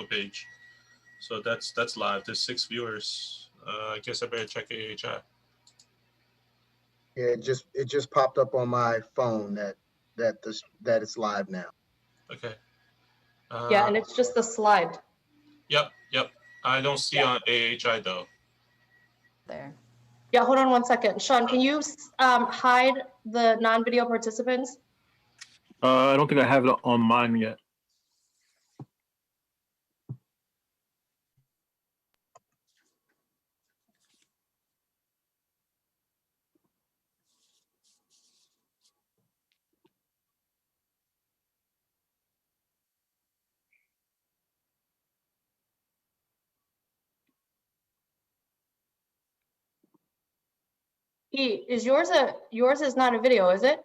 page. So that's live. There's 6 viewers. I guess I better check AAHI. Yeah, it just popped up on my phone that it's live now. Okay. Yeah, and it's just the slide. Yep. I don't see on AAHI though. There. Yeah, hold on one second. Sean, can you hide the non-video participants? I don't think I have it on mine yet. Is yours is not a video, is it?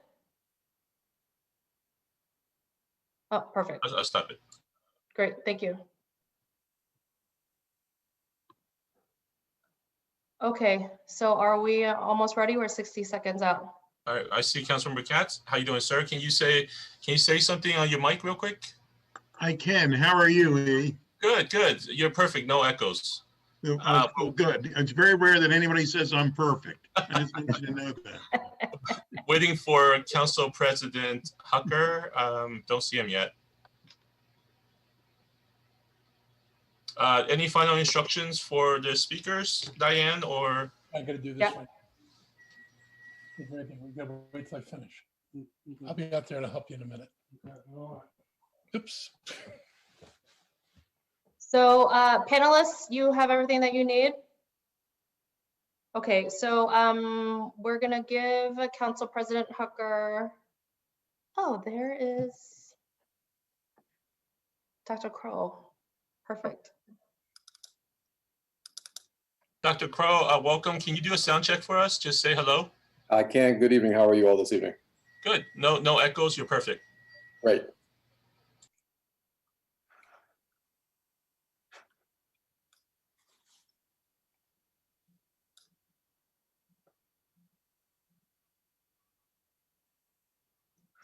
Oh, perfect. I'll stop it. Great, thank you. Okay, so are we almost ready? We're 60 seconds out. All right, I see Councilmember Katz. How you doing, sir? Can you say something on your mic real quick? I can. How are you, E? Good. You're perfect. No echoes. Good. It's very rare that anybody says I'm perfect. I just want you to know that. Waiting for Council President Hucker. Don't see him yet. Any final instructions for the speakers, Diane, or? I gotta do this Yeah. one. We gotta wait till I finish. I'll be out there to help you in a minute. Oops. So panelists, you have everything that you need? Okay, so we're gonna give Council President Hucker. Oh, there is Dr. Kroll. Perfect. Dr. Crow, welcome. Can you do a sound check for us? Just say hello. I can. Good evening. How are you all this evening? Good. No echoes. You're perfect. Great.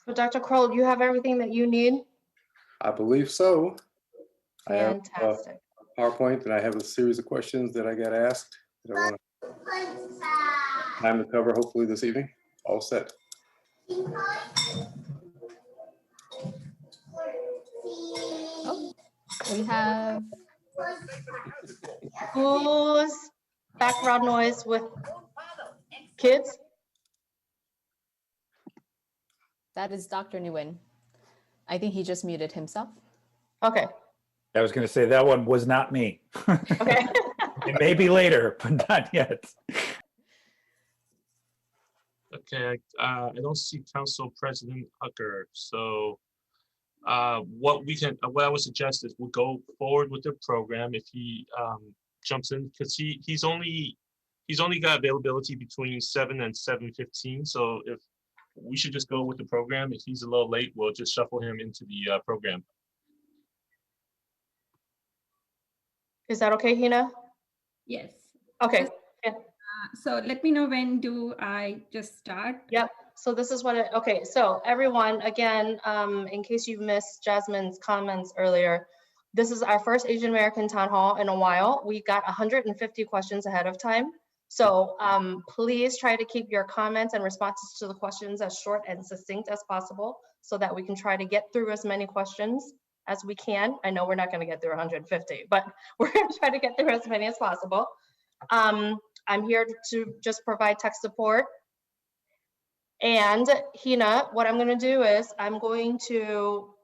So Dr. Kroll, you have everything that you need? I believe so. Fantastic. I have a PowerPoint and I have a series of questions that I got asked that I want time to cover hopefully this evening. All set. Oh, we have Who's background noise with kids? that is Dr. Nguyen. I think he just muted himself. Okay. I was going to say that one was not me. Okay. It may be later, but not yet. Okay. I don't see Council President Hucker. So what I would suggest is we'll go forward with the program if he jumps in, because he's only got availability between 7 and 7:15. So if we should just go with the program. If he's a little late, we'll just shuffle him into the program. Is that okay, Hina? Yes. Okay. So let me know when do I just start? Yep. So this is what okay. So everyone, again, in case you missed Jasmine's comments earlier, this is our first Asian American town hall in a while. We got 150 questions ahead of time. So please try to keep your comments and responses to the questions as short and succinct as possible so that we can try to get through as many questions as we can. I know we're not going to get through 150, but we're going to try to get through as many as possible. I'm here to just provide tech support. And Hina, what I'm going to do is I'm going to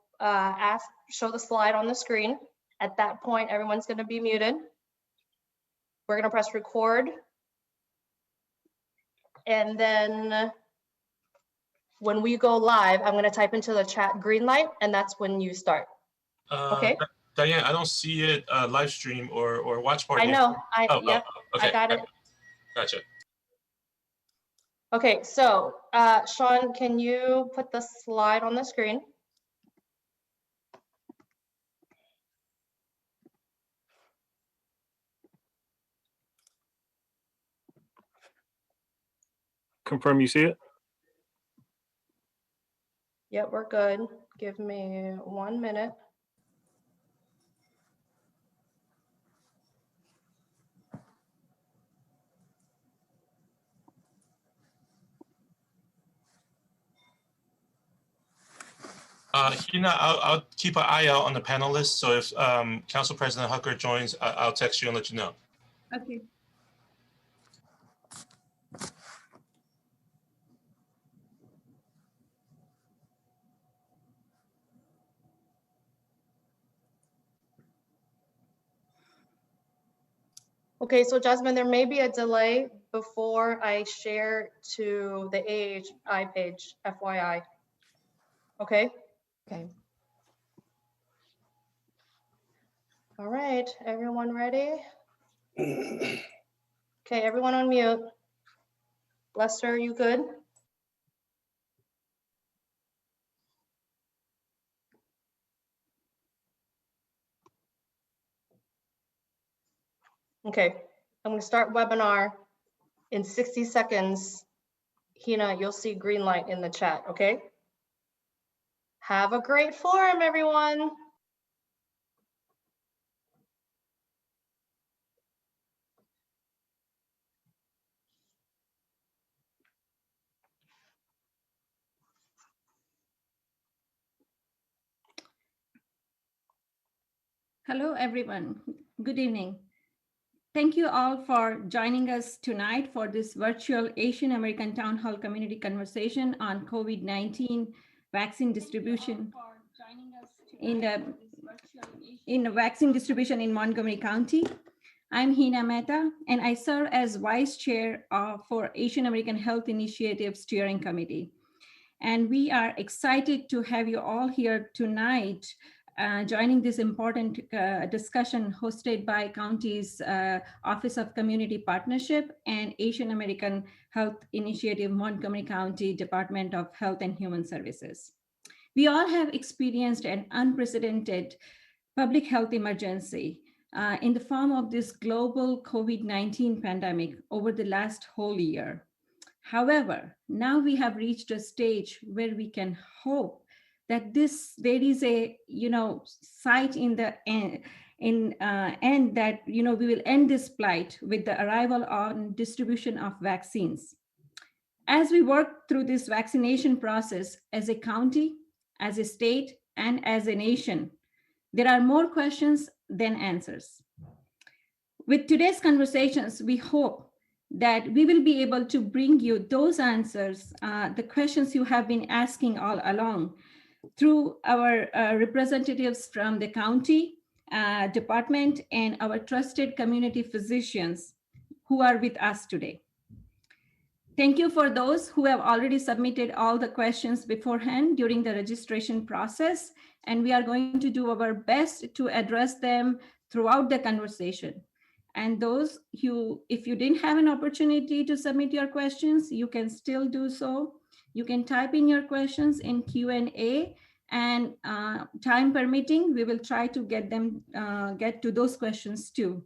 show the slide on the screen. At that point, everyone's going to be muted. We're going to press record. And then when we go live, I'm going to type into the chat green light, and that's when you start. Okay. Diane, I don't see it live stream or watch party. I know. Okay. I got it. Gotcha. Okay, so Sean, can you put the slide on the screen? Confirm you see it? Yep, we're good. Give me 1 minute. Hina, I'll keep an eye out on the panelists. So if Council President Hucker joins, I'll text you and let you know. Okay. Okay, so Jasmine, there may be a delay before I share to the AAHI page, FYI. Okay, Okay. all right, everyone ready? Okay, everyone on mute. Lester, you good? Okay, I'm gonna start webinar in 60 seconds. Hina, you'll see green light in the chat, okay? Have a great forum, everyone. Hello, everyone. Good evening. Thank you all for joining us tonight for this virtual Asian American Town Hall community conversation on COVID-19 vaccine distribution in the vaccine distribution in Montgomery County. I'm Hina Mehta, and I serve as Vice Chair for Asian American Health Initiative Steering Committee. And we are excited to have you all here tonight joining this important discussion hosted by County's Office of Community Partnership and Asian American Health Initiative, Montgomery County Department of Health and Human Services. We all have experienced an unprecedented public health emergency in the form of this global COVID-19 pandemic over the last whole year. However, now we have reached a stage where we can hope that there is a sight in the end, and that we will end this plight with the arrival on distribution of vaccines. As we work through this vaccination process as a county, as a state, and as a nation, there are more questions than answers. With today's conversations, we hope that we will be able to bring you those answers, the questions you have been asking all along, through our representatives from the county department and our trusted community physicians who are with us today. Thank you for those who have already submitted all the questions beforehand during the registration process, and we are going to do our best to address them throughout the conversation. And those who, if you didn't have an opportunity to submit your questions, you can still do so. You can type in your questions in Q&A, and time permitting, we will try to get to those questions too.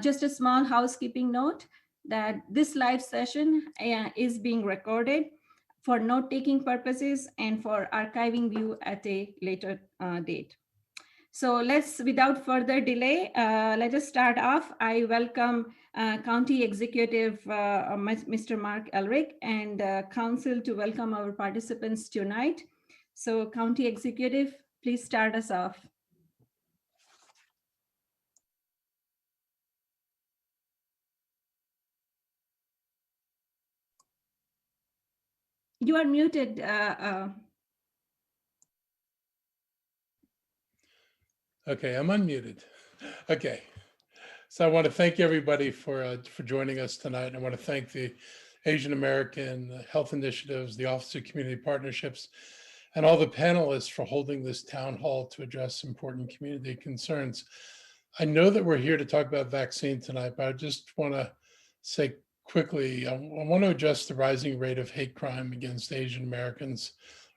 Just a small housekeeping note that this live session is being recorded for note-taking purposes and for archiving view at a later date. So without further delay, let us start off. I welcome County Executive, Mr. Mark Allergic, and Council to welcome our participants tonight. So County Executive, please start us off. You are muted. Okay, I'm unmuted. Okay, so I want to thank everybody for joining us tonight. I want to thank the Asian American Health Initiatives, the Office of Community Partnerships, and all the panelists for holding this town hall to address important community concerns. I know that we're here to talk about vaccine tonight, but I just want to say quickly, I want to address the rising rate of hate crime against Asian Americans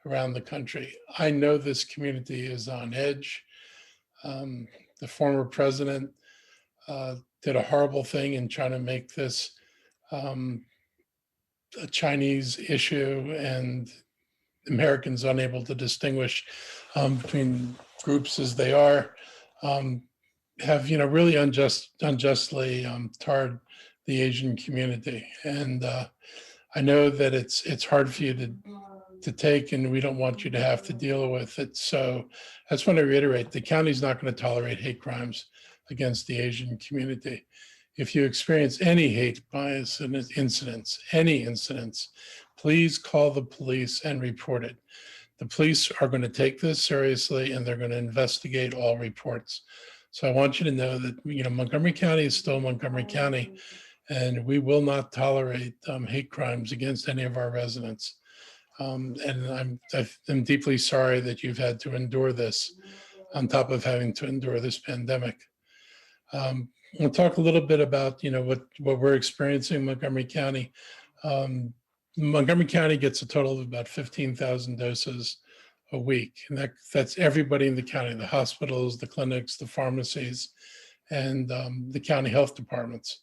around the country. I know this community is on edge. The former president did a horrible thing in trying to make this a Chinese issue, and Americans unable to distinguish between groups as they are, have really unjustly tarred the Asian community. And I know that it's hard for you to take, and we don't want you to have to deal with it. So I just want to reiterate, the county's not going to tolerate hate crimes against the Asian community. If you experience any hate bias incidents, any incidents, please call the police and report it. The police are going to take this seriously, and they're going to investigate all reports. So I want you to know that, Montgomery County is still Montgomery County, and we will not tolerate hate crimes against any of our residents. And I'm deeply sorry that you've had to endure this on top of having to endure this pandemic. We'll talk a little bit about, what we're experiencing in Montgomery County. Montgomery County gets a total of about 15,000 doses a week. And that's everybody in the county, the hospitals, the clinics, the pharmacies, and the county health departments.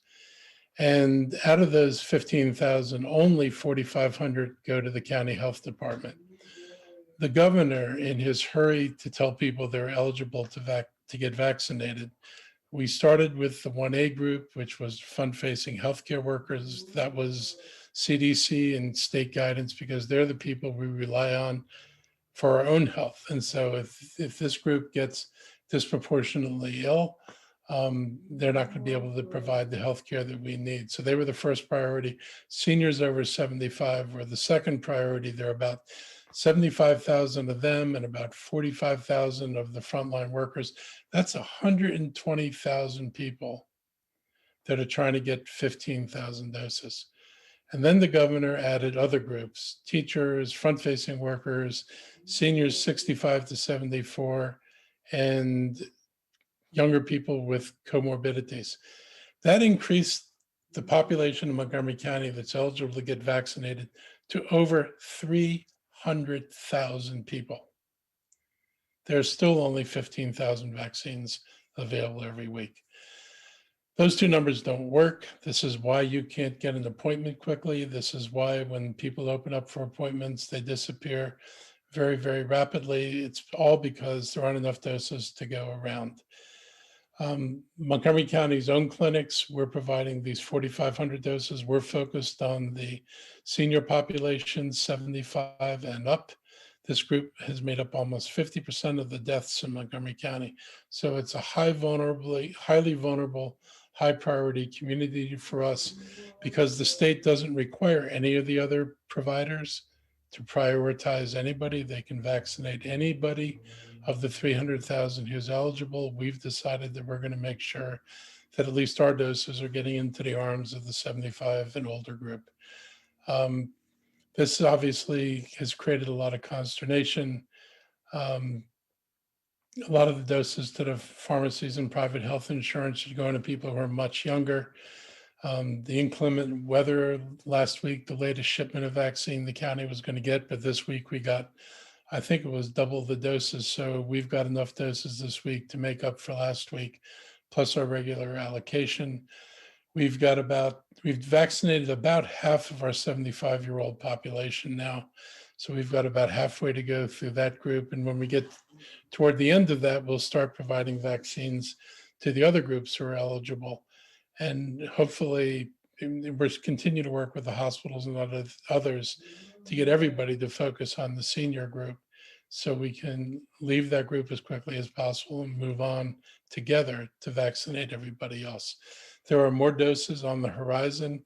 And out of those 15,000, only 4,500 go to the county health department. The governor, in his hurry to tell people they're eligible to get vaccinated, we started with the 1A group, which was front-facing healthcare workers. That was CDC and state guidance, because they're the people we rely on for our own health. And so if this group gets disproportionately ill, they're not going to be able to provide the healthcare that we need. So they were the first priority. Seniors over 75 were the second priority. There are about 75,000 of them and about 45,000 of the frontline workers. That's 120,000 people that are trying to get 15,000 doses. And then the governor added other groups: teachers, front-facing workers, seniors 65 to 74, and younger people with comorbidities. That increased the population of Montgomery County that's eligible to get vaccinated to over 300,000 people. There's still only 15,000 vaccines available every week. Those two numbers don't work. This is why you can't get an appointment quickly. This is why when people open up for appointments, they disappear very, very rapidly. It's all because there aren't enough doses to go around. Montgomery County's own clinics, we're providing these 4,500 doses. We're focused on the senior population, 75 and up. This group has made up almost 50% of the deaths in Montgomery County. So it's a highly vulnerable, high priority community for us, because the state doesn't require any of the other providers to prioritize anybody. They can vaccinate anybody of the 300,000 who's eligible. We've decided that we're going to make sure that at least our doses are getting into the arms of the 75 and older group. This obviously has created a lot of consternation. A lot of the doses to the pharmacies and private health insurance are going to people who are much younger. The inclement weather last week, the latest shipment of vaccine the county was going to get, but this week we got, I think it was double the doses. So we've got enough doses this week to make up for last week, plus our regular allocation. We've vaccinated about half of our 75-year-old population now. So we've got about halfway to go through that group. And when we get toward the end of that, we'll start providing vaccines to the other groups who are eligible. And hopefully we'll continue to work with the hospitals and others to get everybody to focus on the senior group, so we can leave that group as quickly as possible and move on together to vaccinate everybody else. There are more doses on the horizon.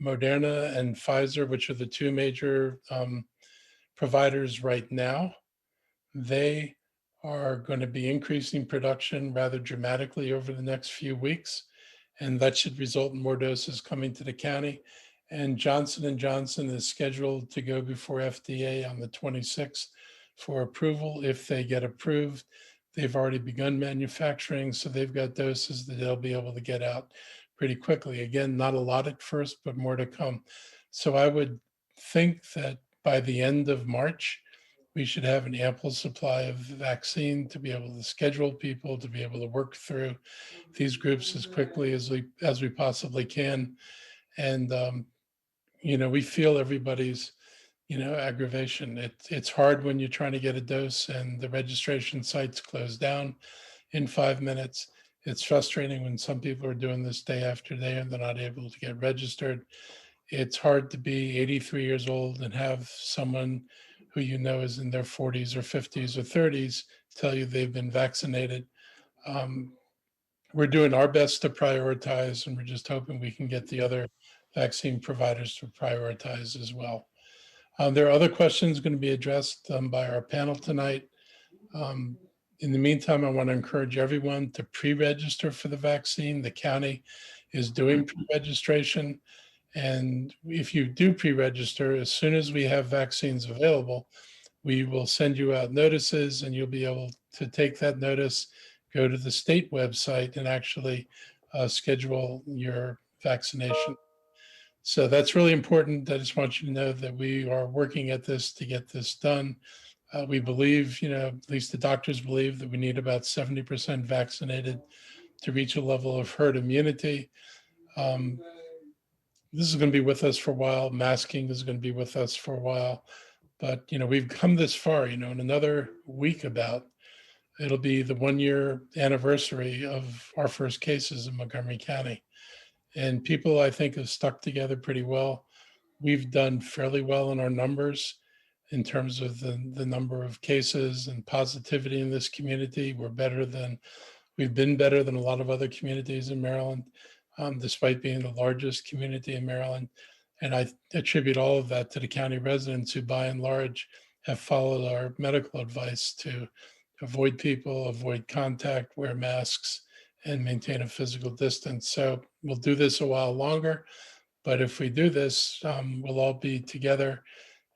Moderna and Pfizer, which are the two major providers right now, they are going to be increasing production rather dramatically over the next few weeks, and that should result in more doses coming to the county. And Johnson & Johnson is scheduled to go before FDA on the 26th for approval. If they get approved, they've already begun manufacturing, so they've got doses that they'll be able to get out pretty quickly. Again, not a lot at first, but more to come. So I would think that by the end of March, we should have an ample supply of vaccine to be able to schedule people, to be able to work through these groups as quickly as we possibly can. And, we feel everybody's, aggravation. It's hard when you're trying to get a dose and the registration sites close down in 5 minutes. It's frustrating when some people are doing this day after day and they're not able to get registered. it's hard to be 83 years old and have someone who you know is in their 40s or 50s or 30s tell you they've been vaccinated. We're doing our best to prioritize, and we're just hoping we can get the other vaccine providers to prioritize as well. There are other questions going to be addressed by our panel tonight. In the meantime, I want to encourage everyone to pre-register for the vaccine. The county is doing pre-registration. And if you do pre-register, as soon as we have vaccines available, we will send you out notices, and you'll be able to take that notice, go to the state website, and actually schedule your vaccination. So that's really important. I just want you to know that we are working at this to get this done. We believe, at least the doctors believe, that we need about 70% vaccinated to reach a level of herd immunity. This is going to be with us for a while. Masking is going to be with us for a while. But, we've come this far, in another week it'll be the 1-year anniversary of our first cases in Montgomery County. And people, I think, have stuck together pretty well. We've done fairly well in our numbers in terms of the number of cases and positivity in this community. We've been better than a lot of other communities in Maryland, despite being the largest community in Maryland. And I attribute all of that to the county residents who, by and large, have followed our medical advice to avoid people, avoid contact, wear masks, and maintain a physical distance. So we'll do this a while longer, but if we do this, we'll all be together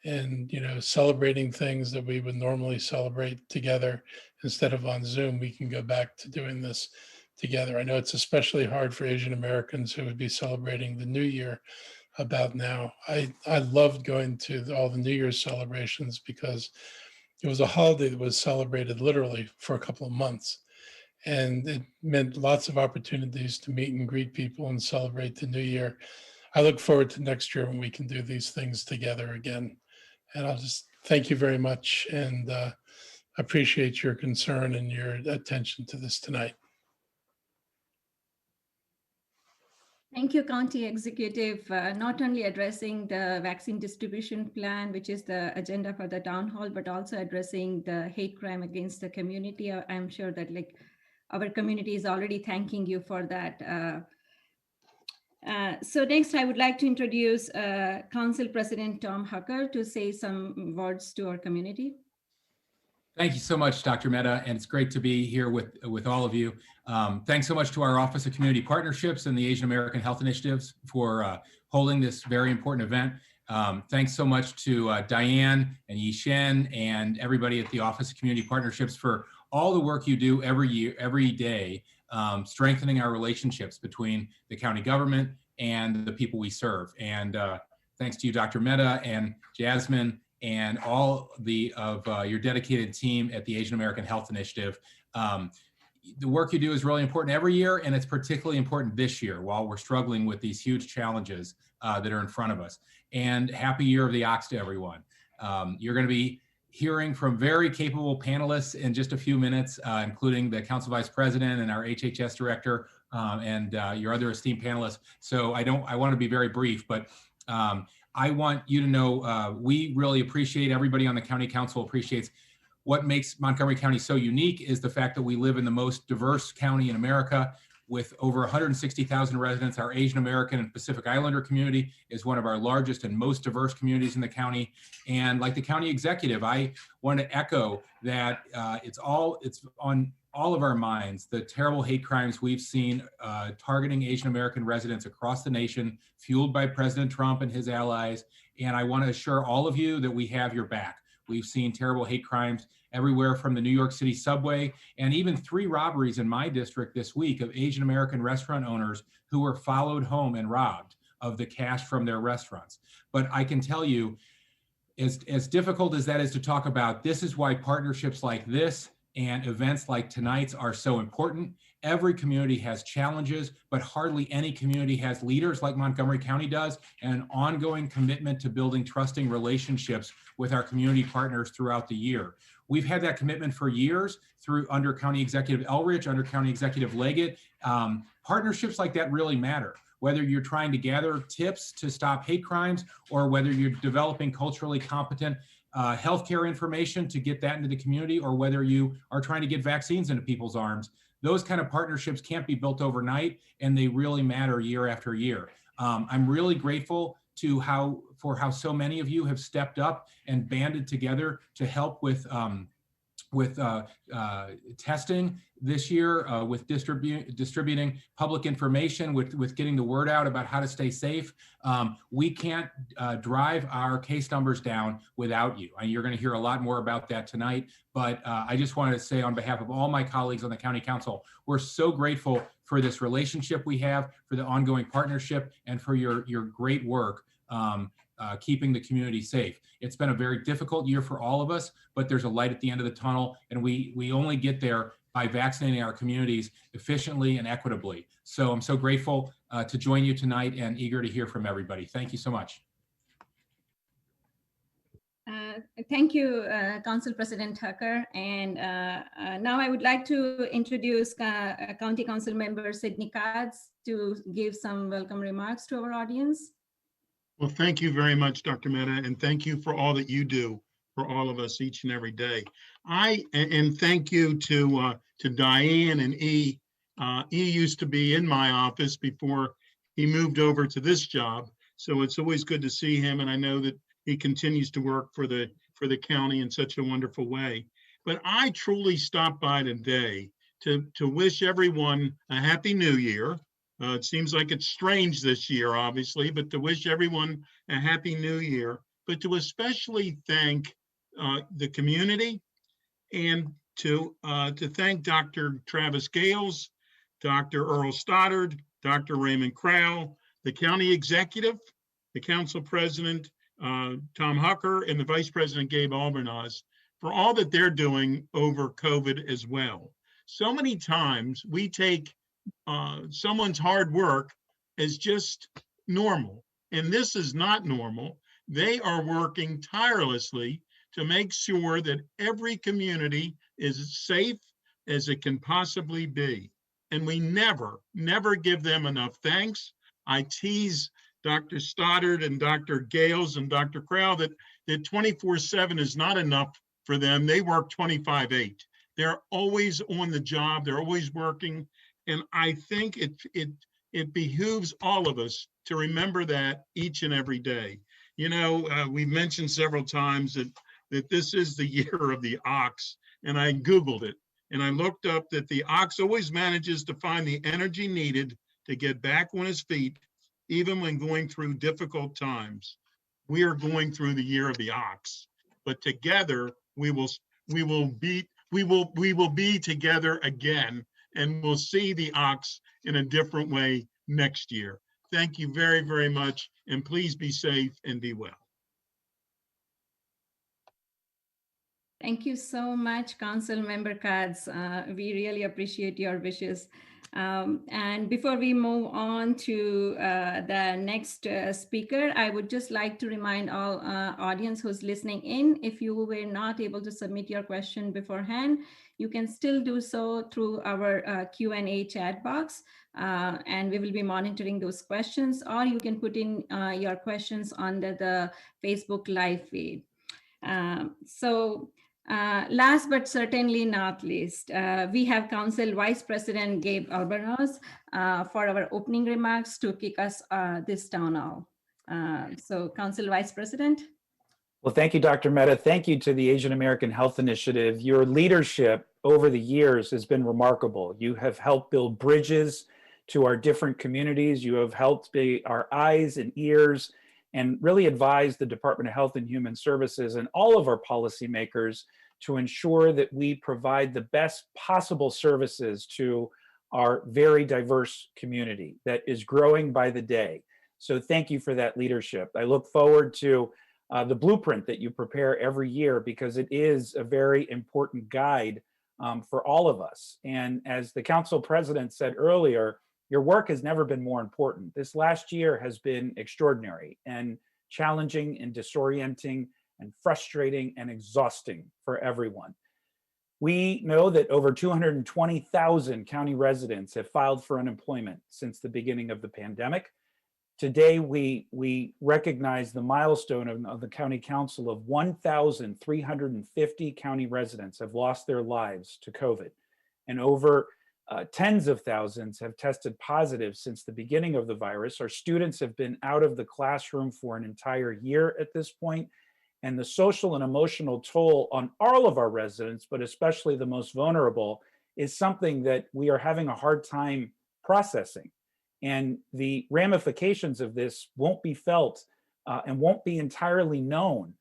and, celebrating things that we would normally celebrate together. Instead of on Zoom, we can go back to doing this together. I know it's especially hard for Asian Americans who would be celebrating the New Year about now. I loved going to all the New Year's celebrations because it was a holiday that was celebrated literally for a couple of months. And it meant lots of opportunities to meet and greet people and celebrate the new year. I look forward to next year when we can do these things together again. And I'll just thank you very much and appreciate your concern and your attention to this tonight. Thank you, County Executive, not only addressing the vaccine distribution plan, which is the agenda for the town hall, but also addressing the hate crime against the community. I'm sure that our community is already thanking you for that. So next, I would like to introduce Council President Tom Hucker to say some words to our community. Thank you so much, Dr. Mehta, and it's great to be here with all of you. Thanks so much to our Office of Community Partnerships and the Asian American Health Initiatives for holding this very important event. Thanks so much to Diane and Yishen and everybody at the Office of Community Partnerships for all the work you do every day, strengthening our relationships between the county government and the people we serve. And thanks to you, Dr. Mehta and Jasmine, and all of your dedicated team at the Asian American Health Initiative. The work you do is really important every year, and it's particularly important this year while we're struggling with these huge challenges that are in front of us. And happy Year of the Ox to everyone. You're going to be hearing from very capable panelists in just a few minutes, including the Council Vice President and our HHS Director and your other esteemed panelists. So I want to be very brief, but I want you to know we really appreciate, everybody on the County Council appreciates what makes Montgomery County so unique is the fact that we live in the most diverse county in America with over 160,000 residents. Our Asian American and Pacific Islander community is one of our largest and most diverse communities in the county. And like the county executive, I want to echo that it's on all of our minds, the terrible hate crimes we've seen targeting Asian American residents across the nation, fueled by President Trump and his allies. And I want to assure all of you that we have your back. We've seen terrible hate crimes everywhere from the New York City subway and even 3 robberies in my district this week of Asian American restaurant owners who were followed home and robbed of the cash from their restaurants. But I can tell you, as difficult as that is to talk about, this is why partnerships like this and events like tonight's are so important. Every community has challenges, but hardly any community has leaders like Montgomery County does, and an ongoing commitment to building trusting relationships with our community partners throughout the year. We've had that commitment for years through under County Executive Elrich, under County Executive Leggett. Partnerships like that really matter, whether you're trying to gather tips to stop hate crimes or whether you're developing culturally competent healthcare information to get that into the community, or whether you are trying to get vaccines into people's arms. Those kind of partnerships can't be built overnight, and they really matter year after year. I'm really grateful to how so many of you have stepped up and banded together to help with testing this year, with distributing public information, with getting the word out about how to stay safe. We can't drive our case numbers down without you. And you're going to hear a lot more about that tonight. But I just wanted to say on behalf of all my colleagues on the County Council, we're so grateful for this relationship we have, for the ongoing partnership, and for your great work keeping the community safe. It's been a very difficult year for all of us, but there's a light at the end of the tunnel, and we only get there by vaccinating our communities efficiently and equitably. So I'm so grateful to join you tonight and eager to hear from everybody. Thank you so much. Thank you, Council President Tucker. And now I would like to introduce County Council Member Sidney Katz to give some welcome remarks to our audience. Well, thank you very much, Dr. Mehta, and thank you for all that you do for all of us each and every day. And thank you to Diane and E. E used to be in my office before he moved over to this job, so it's always good to see him, and I know that he continues to work for the county in such a wonderful way. But I truly stopped by today to wish everyone a Happy New Year. It seems like it's strange this year, obviously, but to wish everyone a Happy New Year, but to especially thank the community, and to thank Dr. Travis Gales, Dr. Earl Stoddard, Dr. Raymond Crowell, the county executive, the council president, Tom Hucker, and the vice president, Gabe Albernaz, for all that they're doing over COVID as well. So many times we take someone's hard work as just normal, and this is not normal. They are working tirelessly to make sure that every community is as safe as it can possibly be. And we never give them enough thanks. I tease Dr. Stoddard and Dr. Gales and Dr. Crowell that 24/7 is not enough for them. They work 25/8. They're always on the job. They're always working. And I think it behooves all of us to remember that each and every day. You know, we've mentioned several times that this is the year of the ox, and I Googled it, and I looked up that the ox always manages to find the energy needed to get back on his feet, even when going through difficult times. We are going through the year of the ox, but together we will be together again, and we'll see the ox in a different way next year. Thank you very, very much, and please be safe and be well. Thank you so much, Council Member Katz. We really appreciate your wishes. And before we move on to the next speaker, I would just like to remind all audience who's listening in, if you were not able to submit your question beforehand, you can still do so through our Q&A chat box, and we will be monitoring those questions, or you can put in your questions under the Facebook live feed. Last but certainly not least, we have Council Vice President Gabe Albernaz for our opening remarks to kick us this town hall. So Council Vice President. Well, thank you, Dr. Mehta. Thank you to the Asian American Health Initiative. Your leadership over the years has been remarkable. You have helped build bridges to our different communities. You have helped be our eyes and ears and really advise the Department of Health and Human Services and all of our policymakers to ensure that we provide the best possible services to our very diverse community that is growing by the day. So thank you for that leadership. I look forward to the blueprint that you prepare every year, because it is a very important guide for all of us. And as the council president said earlier, your work has never been more important. This last year has been extraordinary and challenging and disorienting and frustrating and exhausting for everyone. We know that over 220,000 county residents have filed for unemployment since the beginning of the pandemic. Today, we recognize the milestone of the County Council of 1,350 county residents have lost their lives to COVID, and over tens of thousands have tested positive since the beginning of the virus. Our students have been out of the classroom for an entire year at this point, and the social and emotional toll on all of our residents, but especially the most vulnerable, is something that we are having a hard time processing. And the ramifications of this won't be felt and won't be entirely known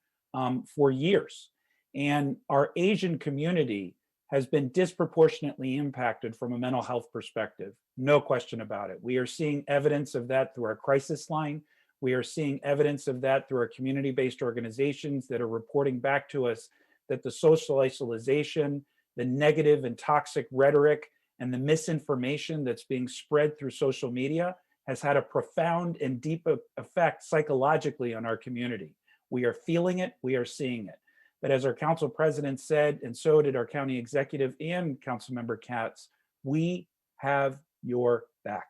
for years. And our Asian community has been disproportionately impacted from a mental health perspective. No question about it. We are seeing evidence of that through our crisis line. We are seeing evidence of that through our community-based organizations that are reporting back to us that the social isolation, the negative and toxic rhetoric, and the misinformation that's being spread through social media has had a profound and deep effect psychologically on our community. We are feeling it, we are seeing it. But as our council president said, and so did our county executive and council member Katz, we have your back,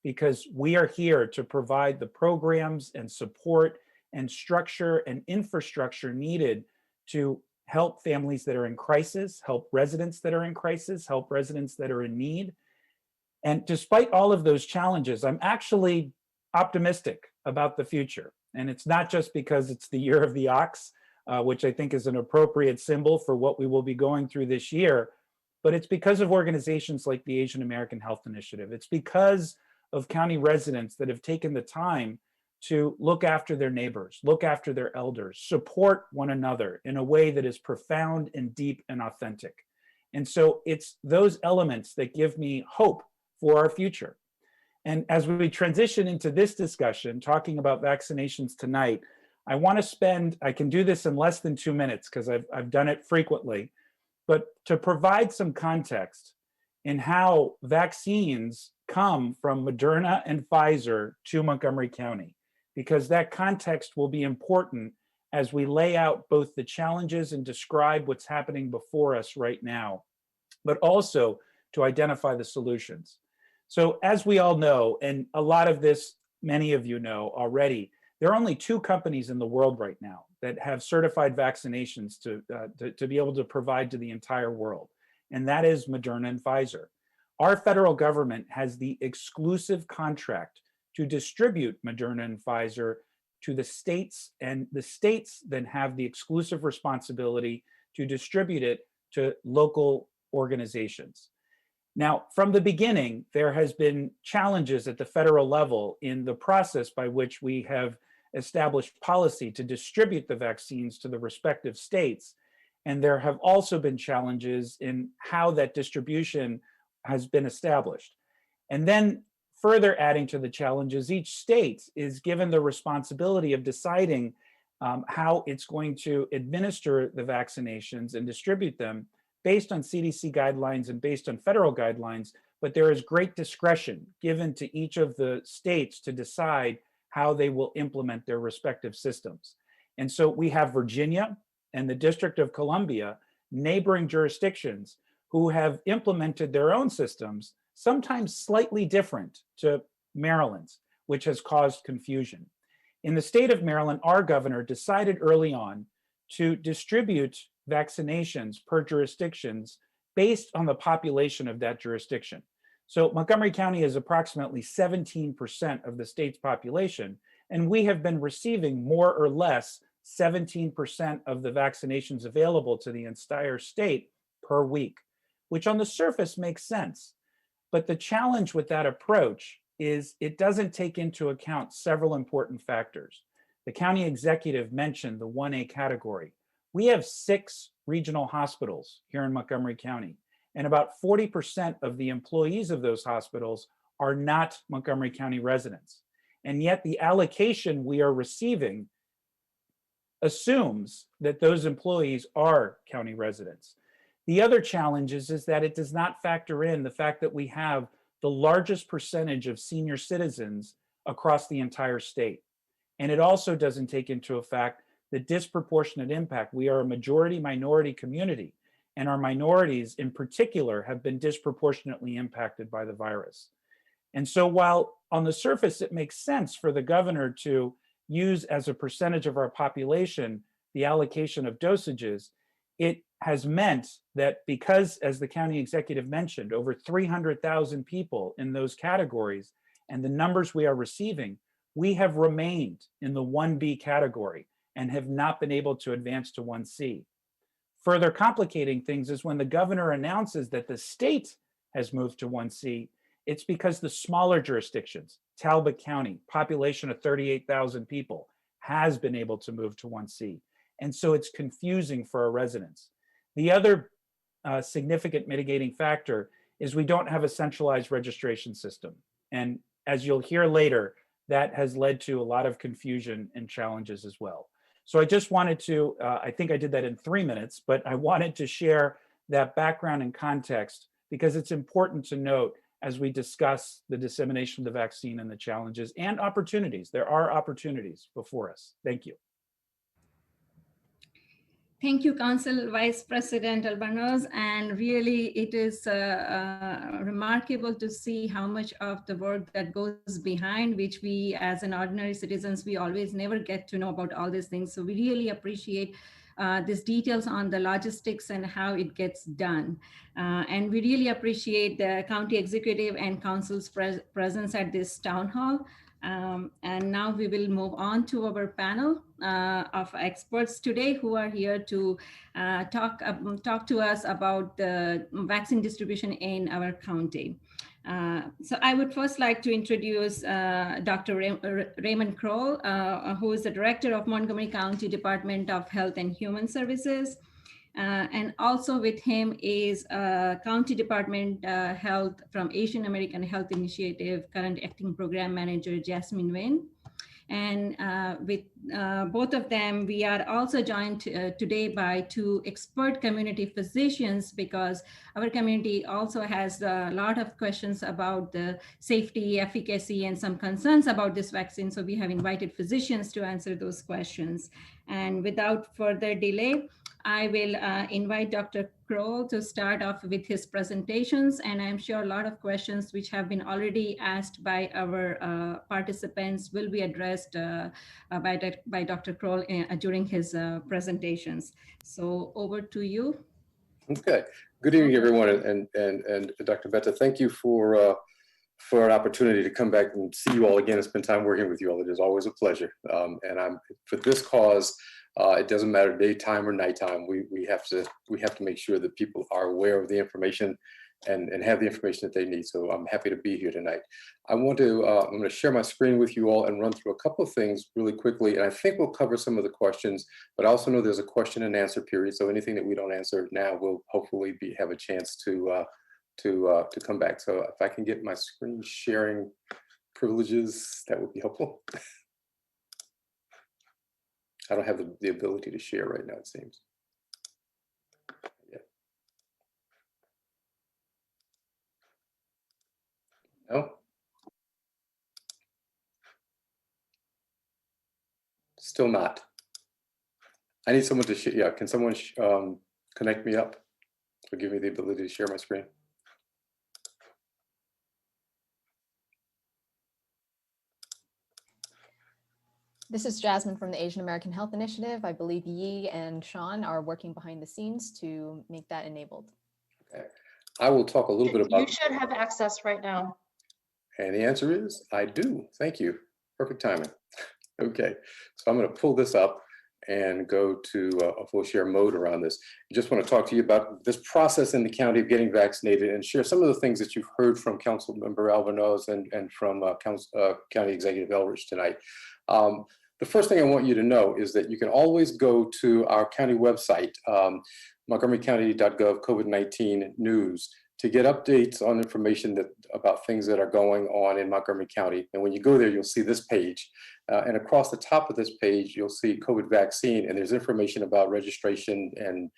because we are here to provide the programs and support and structure and infrastructure needed to help families that are in crisis, help residents that are in crisis, help residents that are in need. And despite all of those challenges, I'm actually optimistic about the future. And it's not just because it's the year of the ox, which I think is an appropriate symbol for what we will be going through this year, but it's because of organizations like the Asian American Health Initiative. It's because of county residents that have taken the time to look after their neighbors, look after their elders, support one another in a way that is profound and deep and authentic. And so it's those elements that give me hope for our future. And as we transition into this discussion, talking about vaccinations tonight, I want to spend, I can do this in less than 2 minutes because I've done it frequently, but to provide some context in how vaccines come from Moderna and Pfizer to Montgomery County, because that context will be important as we lay out both the challenges and describe what's happening before us right now, but also to identify the solutions. So as we all know, and a lot of this, many of you know already, there are only 2 companies in the world right now that have certified vaccinations to be able to provide to the entire world, and that is Moderna and Pfizer. Our federal government has the exclusive contract to distribute Moderna and Pfizer to the states, and the states then have the exclusive responsibility to distribute it to local organizations. Now, from the beginning, there has been challenges at the federal level in the process by which we have established policy to distribute the vaccines to the respective states. And there have also been challenges in how that distribution has been established. And then further adding to the challenges, each state is given the responsibility of deciding how it's going to administer the vaccinations and distribute them based on CDC guidelines and based on federal guidelines, but there is great discretion given to each of the states to decide how they will implement their respective systems. And so we have Virginia and the District of Columbia, neighboring jurisdictions, who have implemented their own systems, sometimes slightly different to Maryland's, which has caused confusion. In the state of Maryland, our governor decided early on to distribute vaccinations per jurisdictions based on the population of that jurisdiction. So Montgomery County is approximately 17% of the state's population, and we have been receiving more or less 17% of the vaccinations available to the entire state per week, which on the surface makes sense. But the challenge with that approach is it doesn't take into account several important factors. The county executive mentioned the 1A category. We have 6 regional hospitals here in Montgomery County, and about 40% of the employees of those hospitals are not Montgomery County residents. And yet the allocation we are receiving assumes that those employees are county residents. The other challenge is that it does not factor in the fact that we have the largest percentage of senior citizens across the entire state. And it also doesn't take into effect the disproportionate impact. We are a majority minority community, and our minorities in particular have been disproportionately impacted by the virus. And so while on the surface it makes sense for the governor to use as a percentage of our population the allocation of dosages, it has meant that because, as the county executive mentioned, over 300,000 people in those categories and the numbers we are receiving, we have remained in the 1B category and have not been able to advance to 1C. Further complicating things is when the governor announces that the state has moved to 1C, it's because the smaller jurisdictions, Talbot County, population of 38,000 people, has been able to move to 1C. And so it's confusing for our residents. The other significant mitigating factor is we don't have a centralized registration system. And as you'll hear later, that has led to a lot of confusion and challenges as well. So I just wanted to, I think I did that in 3 minutes, but I wanted to share that background and context because it's important to note as we discuss the dissemination of the vaccine and the challenges and opportunities. There are opportunities before us. Thank you. Thank you, Council Vice President Albornoz. And really, it is remarkable to see how much of the work that goes behind, which we as an ordinary citizens, we always never get to know about all these things. So we really appreciate these details on the logistics and how it gets done. And we really appreciate the county executive and council's presence at this town hall. And now we will move on to our panel of experts today who are here to talk to us about the vaccine distribution in our county. So I would first like to introduce Dr. Raymond Kroll, who is the director of Montgomery County Department of Health and Human Services. And also with him is County Department Health from Asian American Health Initiative, current acting program manager, Jasmine Nguyen. And with both of them, we are also joined today by 2 expert community physicians because our community also has a lot of questions about the safety, efficacy, and some concerns about this vaccine. So we have invited physicians to answer those questions. And without further delay, I will invite Dr. Kroll to start off with his presentations, and I'm sure a lot of questions which have been already asked by our participants will be addressed by Dr. Kroll during his presentations. So over to you. Okay. Good evening, everyone, and Dr. Mehta, thank you for an opportunity to come back and see you all again and spend time working with you all. It is always a pleasure. And for this cause. It doesn't matter daytime or nighttime. We have to make sure that people are aware of the information and have the information that they need. So I'm happy to be here tonight. I'm going to share my screen with you all and run through a couple of things really quickly. And I think we'll cover some of the questions, but I also know there's a question and answer period. So anything that we don't answer now, we'll hopefully have a chance to come back. So if I can get my screen sharing privileges, that would be helpful. I don't have the ability to share right now, it seems. Yeah. No? Still not. I need someone to share. Yeah, can someone connect me up or give me the ability to share my screen? This is Jasmine from the Asian American Health Initiative. I believe Yi and Sean are working behind the scenes to make that enabled. Okay. I will talk a little bit about. You should have access right now. And the answer is, I do. Thank you. Perfect timing. Okay, so I'm going to pull this up and go to a full share mode around this. I just want to talk to you about this process in the county of getting vaccinated and share some of the things that you've heard from Council Member Albornoz and from County Executive Eldridge tonight. The first thing I want you to know is that you can always go to our county website, montgomerycounty.gov COVID-19 news, to get updates on information about things that are going on in Montgomery County. And when you go there, you'll see this page. And across the top of this page, you'll see COVID vaccine, and there's information about registration and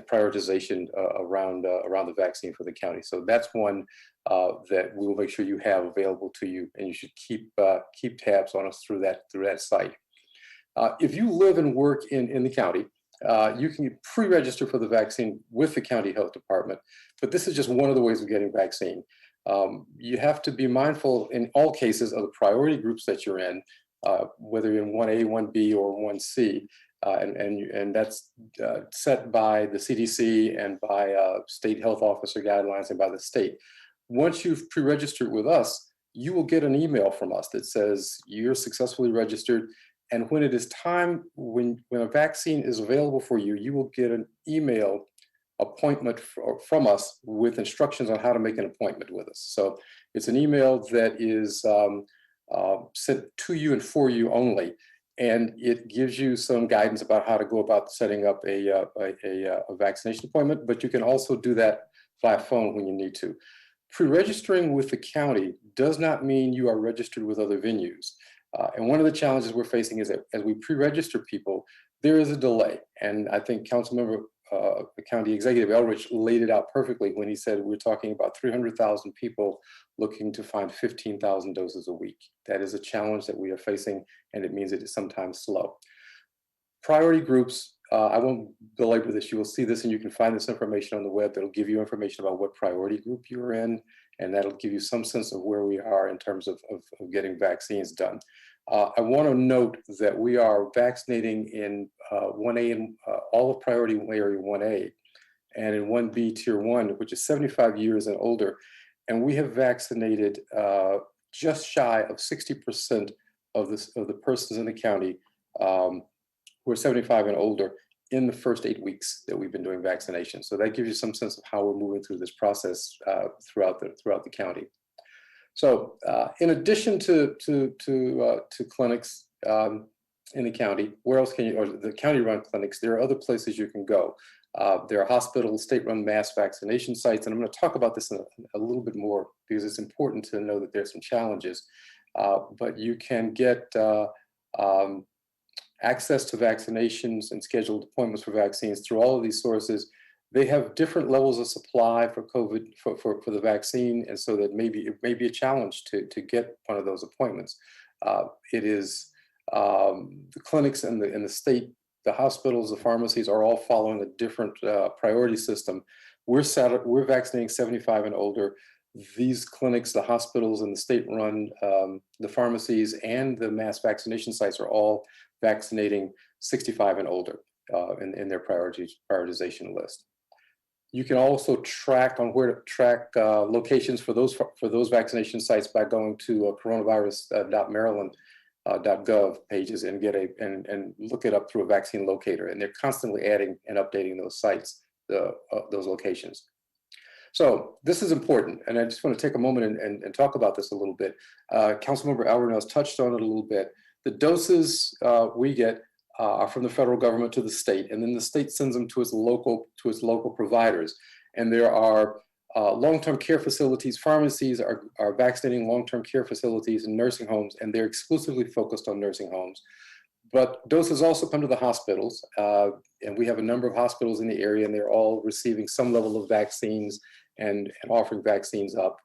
prioritization around the vaccine for the county. So that's one that we will make sure you have available to you, and you should keep tabs on us through that site. If you live and work in the county, you can pre-register for the vaccine with the county health department, but this is just one of the ways of getting vaccine. You have to be mindful in all cases of the priority groups that you're in, whether you're in 1A, 1B, or 1C, and that's set by the CDC and by state health officer guidelines and by the state. Once you've pre-registered with us, you will get an email from us that says you're successfully registered. And when it is time, when a vaccine is available for you, you will get an email appointment from us with instructions on how to make an appointment with us. So it's an email that is sent to you and for you only. And it gives you some guidance about how to go about setting up a vaccination appointment, but you can also do that via phone when you need to. Pre-registering with the county does not mean you are registered with other venues. And one of the challenges we're facing is that as we pre-register people, there is a delay. And I think Councilmember, the County Executive Eldridge laid it out perfectly when he said we're talking about 300,000 people looking to find 15,000 doses a week. That is a challenge that we are facing, and it means it is sometimes slow. Priority groups, I won't belabor this. You will see this, and you can find this information on the web. That'll give you information about what priority group you're in, and that'll give you some sense of where we are in terms of getting vaccines done. I want to note that we are vaccinating in 1A and all of priority area 1A, and in 1B tier 1, which is 75 years and older, and we have vaccinated just shy of 60% of the persons in the county who are 75 and older in the first 8 weeks that we've been doing vaccination. So that gives you some sense of how we're moving through this process throughout the county. So in addition to clinics in the county, where else can you, or the county-run clinics, there are other places you can go. There are hospitals, state-run mass vaccination sites, and I'm going to talk about this in a little bit more because it's important to know that there's some challenges. But you can get access to vaccinations and scheduled appointments for vaccines through all of these sources. They have different levels of supply for COVID, for the vaccine, and so that it may be a challenge to get one of those appointments. It is the clinics and the state, the hospitals, the pharmacies are all following a different priority system. We're vaccinating 75 and older. These clinics, the hospitals, and the state-run, the pharmacies, and the mass vaccination sites are all vaccinating 65 and older in their prioritization list. You can also track on where to track locations for those vaccination sites by going to coronavirus.maryland.gov pages and and look it up through a vaccine locator. And they're constantly adding and updating those sites, those locations. So this is important, and I just want to take a moment and talk about this a little bit. Councilmember Alvarez touched on it a little bit. The doses we get are from the federal government to the state, and then the state sends them to its local providers. And there are long-term care facilities, pharmacies are vaccinating long-term care facilities and nursing homes, and they're exclusively focused on nursing homes. But doses also come to the hospitals, and we have a number of hospitals in the area, and they're all receiving some level of vaccines and offering vaccines up.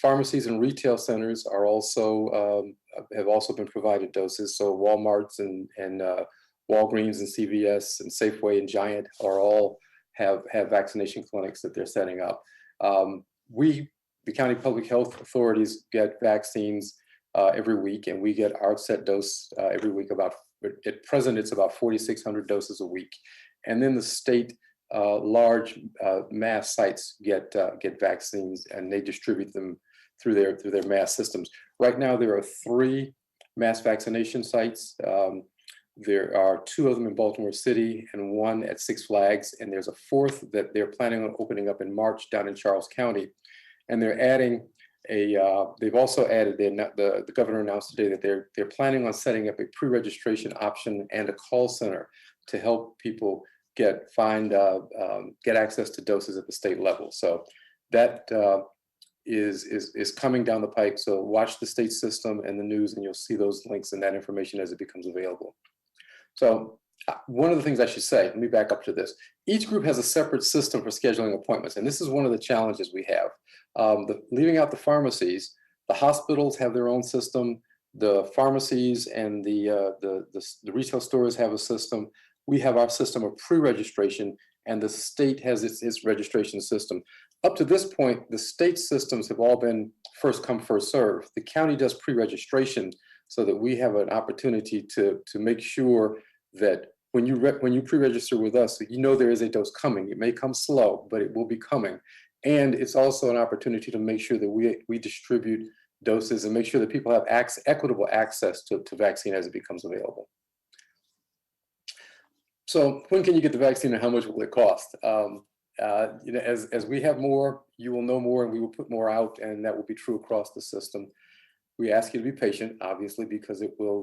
Pharmacies and retail centers are also have also been provided doses. So Walmarts and Walgreens and CVS and Safeway and Giant are all have vaccination clinics that they're setting up. The county public health authorities get vaccines every week, and we get our set dose every week. At present, it's about 4,600 doses a week. And then the state large mass sites get vaccines, and they distribute them through their mass systems. Right now, there are 3 mass vaccination sites. There are 2 of them in Baltimore City and 1 at Six Flags, and there's a 4th that they're planning on opening up in March down in Charles County. And they're adding they've also added, the governor announced today that they're planning on setting up a pre-registration option and a call center to help people get access to doses at the state level. So that is coming down the pike. So watch the state system and the news, and you'll see those links and that information as it becomes available. So one of the things I should say, let me back up to this. Each group has a separate system for scheduling appointments, and this is one of the challenges we have. Leaving out the pharmacies, the hospitals have their own system, The pharmacies and the retail stores have a system. We have our system of pre-registration, and the state has its registration system. Up to this point, the state systems have all been first come, first serve. The county does pre-registration so that we have an opportunity to make sure that when you pre-register with us, you know there is a dose coming. It may come slow, but it will be coming. And it's also an opportunity to make sure that we distribute doses and make sure that people have equitable access to vaccine as it becomes available. So when can you get the vaccine and how much will it cost? As we have more, you will know more and we will put more out, and that will be true across the system. We ask you to be patient, obviously, because we're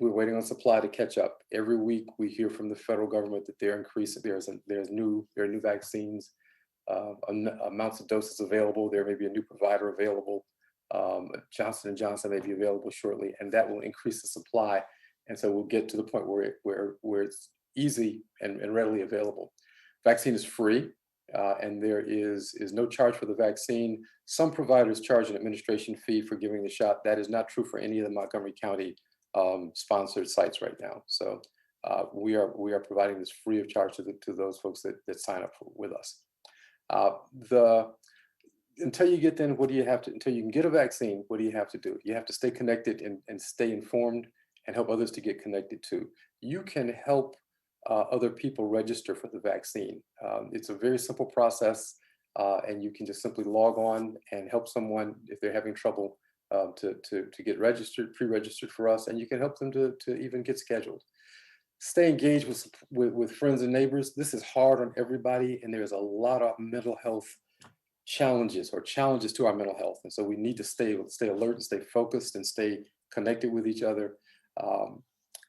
waiting on supply to catch up. Every week we hear from the federal government that they're increasing, there are new vaccines, amounts of doses available. There may be a new provider available. Johnson & Johnson may be available shortly, and that will increase the supply. And so we'll get to the point where it's easy and readily available. Vaccine is free, and there is no charge for the vaccine. Some providers charge an administration fee for giving the shot. That is not true for any of the Montgomery County sponsored sites right now. So we are providing this free of charge to those folks that sign up with us. Until you get then, until you can get a vaccine, what do you have to do? You have to stay connected and stay informed and help others to get connected too. You can help other people register for the vaccine. It's a very simple process, and you can just simply log on and help someone if they're having trouble to get registered, pre-registered for us, and you can help them to even get scheduled. Stay engaged with friends and neighbors. This is hard on everybody, and there's a lot of mental health challenges to our mental health. And so we need to stay alert and stay focused and stay connected with each other.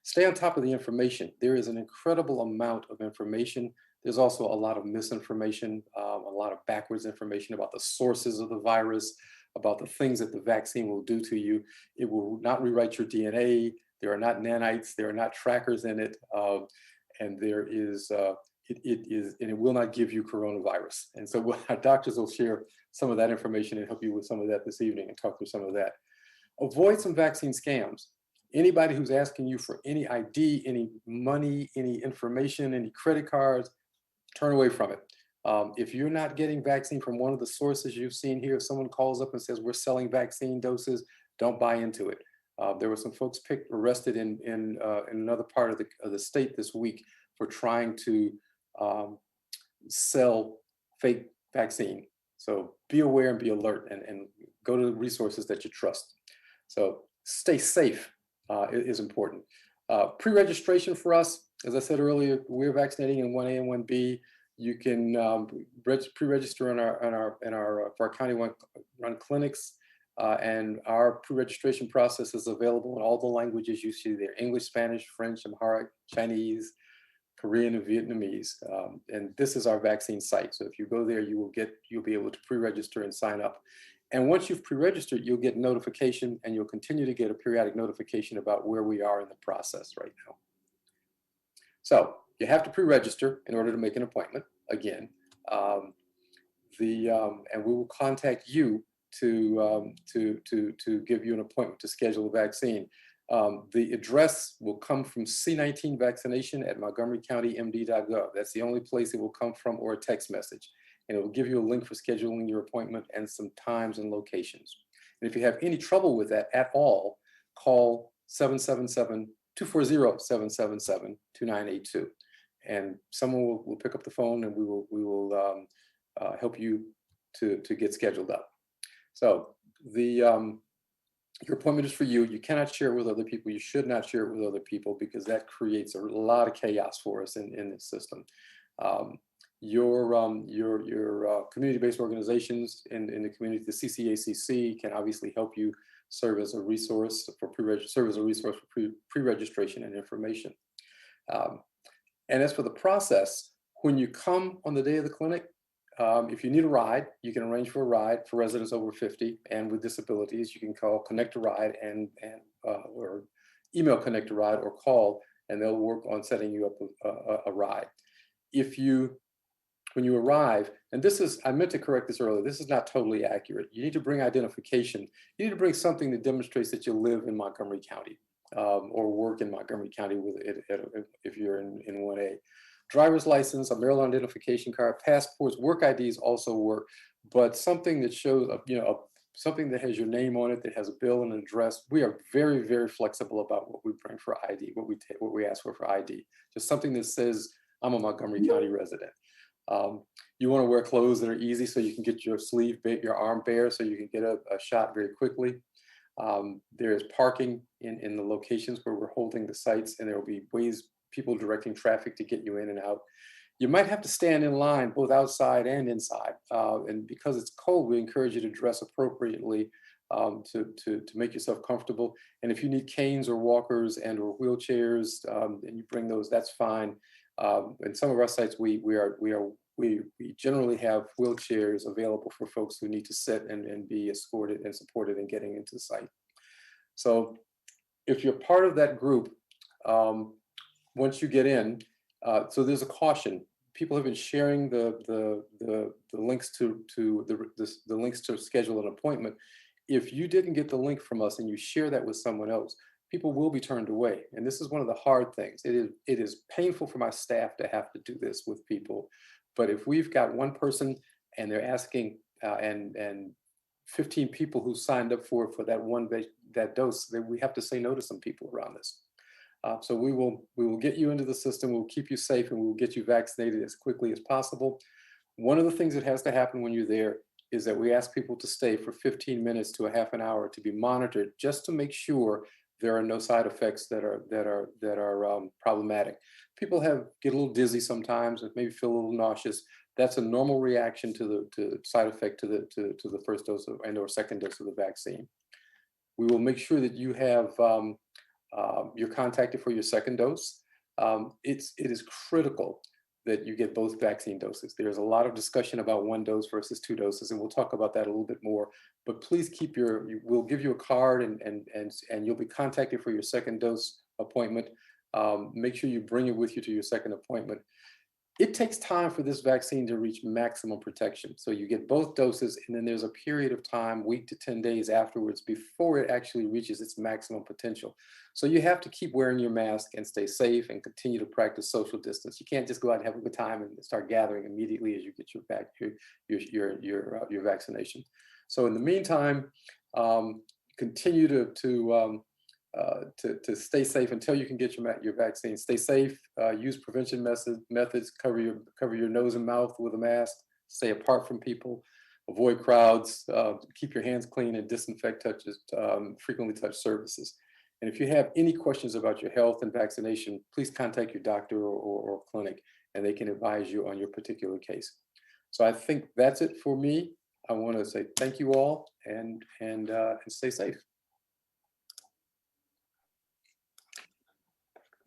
Stay on top of the information. There is an incredible amount of information. There's also a lot of misinformation, a lot of backwards information about the sources of the virus, about the things that the vaccine will do to you. It will not rewrite your DNA. There are not nanites. There are not trackers in it. And there is, it will not give you coronavirus. And so our doctors will share some of that information and help you with some of that this evening and talk through some of that. Avoid some vaccine scams. Anybody who's asking you for any ID, any money, any information, any credit cards, turn away from it. If you're not getting vaccine from one of the sources you've seen here, if someone calls up and says, we're selling vaccine doses, don't buy into it. There were some folks arrested in another part of the state this week for trying to sell fake vaccine. So be aware and be alert and go to the resources that you trust. So stay safe is important. Pre-registration for us, as I said earlier, we're vaccinating in 1A and 1B. You can pre-register for our county-run clinics, and our pre-registration process is available in all the languages you see there: English, Spanish, French, Amharic, Chinese, Korean, and Vietnamese. And this is our vaccine site. So if you go there, you'll be able to pre-register and sign up. And once you've pre-registered, you'll get notification, and you'll continue to get a periodic notification about where we are in the process right now. So you have to pre-register in order to make an appointment. Again, and we will contact you to give you an appointment to schedule a vaccine. The address will come from C19 Vaccination at montgomerycountymd.gov. That's the only place it will come from, or a text message. And it will give you a link for scheduling your appointment and some times and locations. And if you have any trouble with that at all, call 240-777-2982. And someone will pick up the phone, and we will help you to get scheduled up. So your appointment is for you. You cannot share it with other people. You should not share it with other people, because that creates a lot of chaos for us in this system. Your community-based organizations in the community, the CCACC, can obviously help you serve as a resource for pre-registration and information. And as for the process, when you come on the day of the clinic, if you need a ride, you can arrange for a ride for residents over 50 and with disabilities. You can call Connect a Ride or email Connect a Ride or call, and they'll work on setting you up with a ride. If you when you arrive, and this is, I meant to correct this earlier, this is not totally accurate. You need to bring identification. You need to bring something that demonstrates that you live in Montgomery County or work in Montgomery County with it, if you're in 1A. Driver's license, a Maryland identification card, passports, work IDs also work, but something that shows, something that has your name on it, that has a bill and an address. We are very, very flexible about what we bring for ID, what we ask for ID. Just something that says, I'm a Montgomery County resident. You want to wear clothes that are easy so you can get your sleeve, your arm bare, so you can get a shot very quickly. There is parking in the locations where we're holding the sites, and there will be people directing traffic to get you in and out. You might have to stand in line both outside and inside. And because it's cold, we encourage you to dress appropriately to make yourself comfortable. And if you need canes or walkers and or wheelchairs, and you bring those, that's fine. In some of our sites, we generally have wheelchairs available for folks who need to sit and be escorted and supported in getting into the site. So if you're part of that group, once you get in, so there's a caution. People have been sharing the links to the links to schedule an appointment. If you didn't get the link from us and you share that with someone else, people will be turned away. And this is one of the hard things. It is painful for my staff to have to do this with people. But if we've got one person and they're asking and 15 people who signed up for that dose, then we have to say no to some people around this. So we will get you into the system, we'll keep you safe, and we'll get you vaccinated as quickly as possible. One of the things that has to happen when you're there is that we ask people to stay for 15 minutes to a half an hour to be monitored, just to make sure there are no side effects that are problematic. People get a little dizzy sometimes, and maybe feel a little nauseous. That's a normal reaction to the side effect to the first dose or second dose of the vaccine. We will make sure that you have you're contacted for your second dose. It is critical that you get both vaccine doses. There's a lot of discussion about 1 dose versus 2 doses, and we'll talk about that a little bit more. But please keep we'll give you a card and you'll be contacted for your second dose appointment. Make sure you bring it with you to your second appointment. It takes time for this vaccine to reach maximum protection. So you get both doses, and then there's a period of time, week to 10 days afterwards, before it actually reaches its maximum potential. So you have to keep wearing your mask and stay safe and continue to practice social distance. You can't just go out and have a good time and start gathering immediately as you get your vaccination. So in the meantime, continue to stay safe until you can get your vaccine. Stay safe, use prevention methods, cover your nose and mouth with a mask, stay apart from people, avoid crowds, keep your hands clean, and disinfect frequently touch surfaces. And if you have any questions about your health and vaccination, please contact your doctor or clinic, and they can advise you on your particular case. So I think that's it for me. I want to say thank you all and stay safe.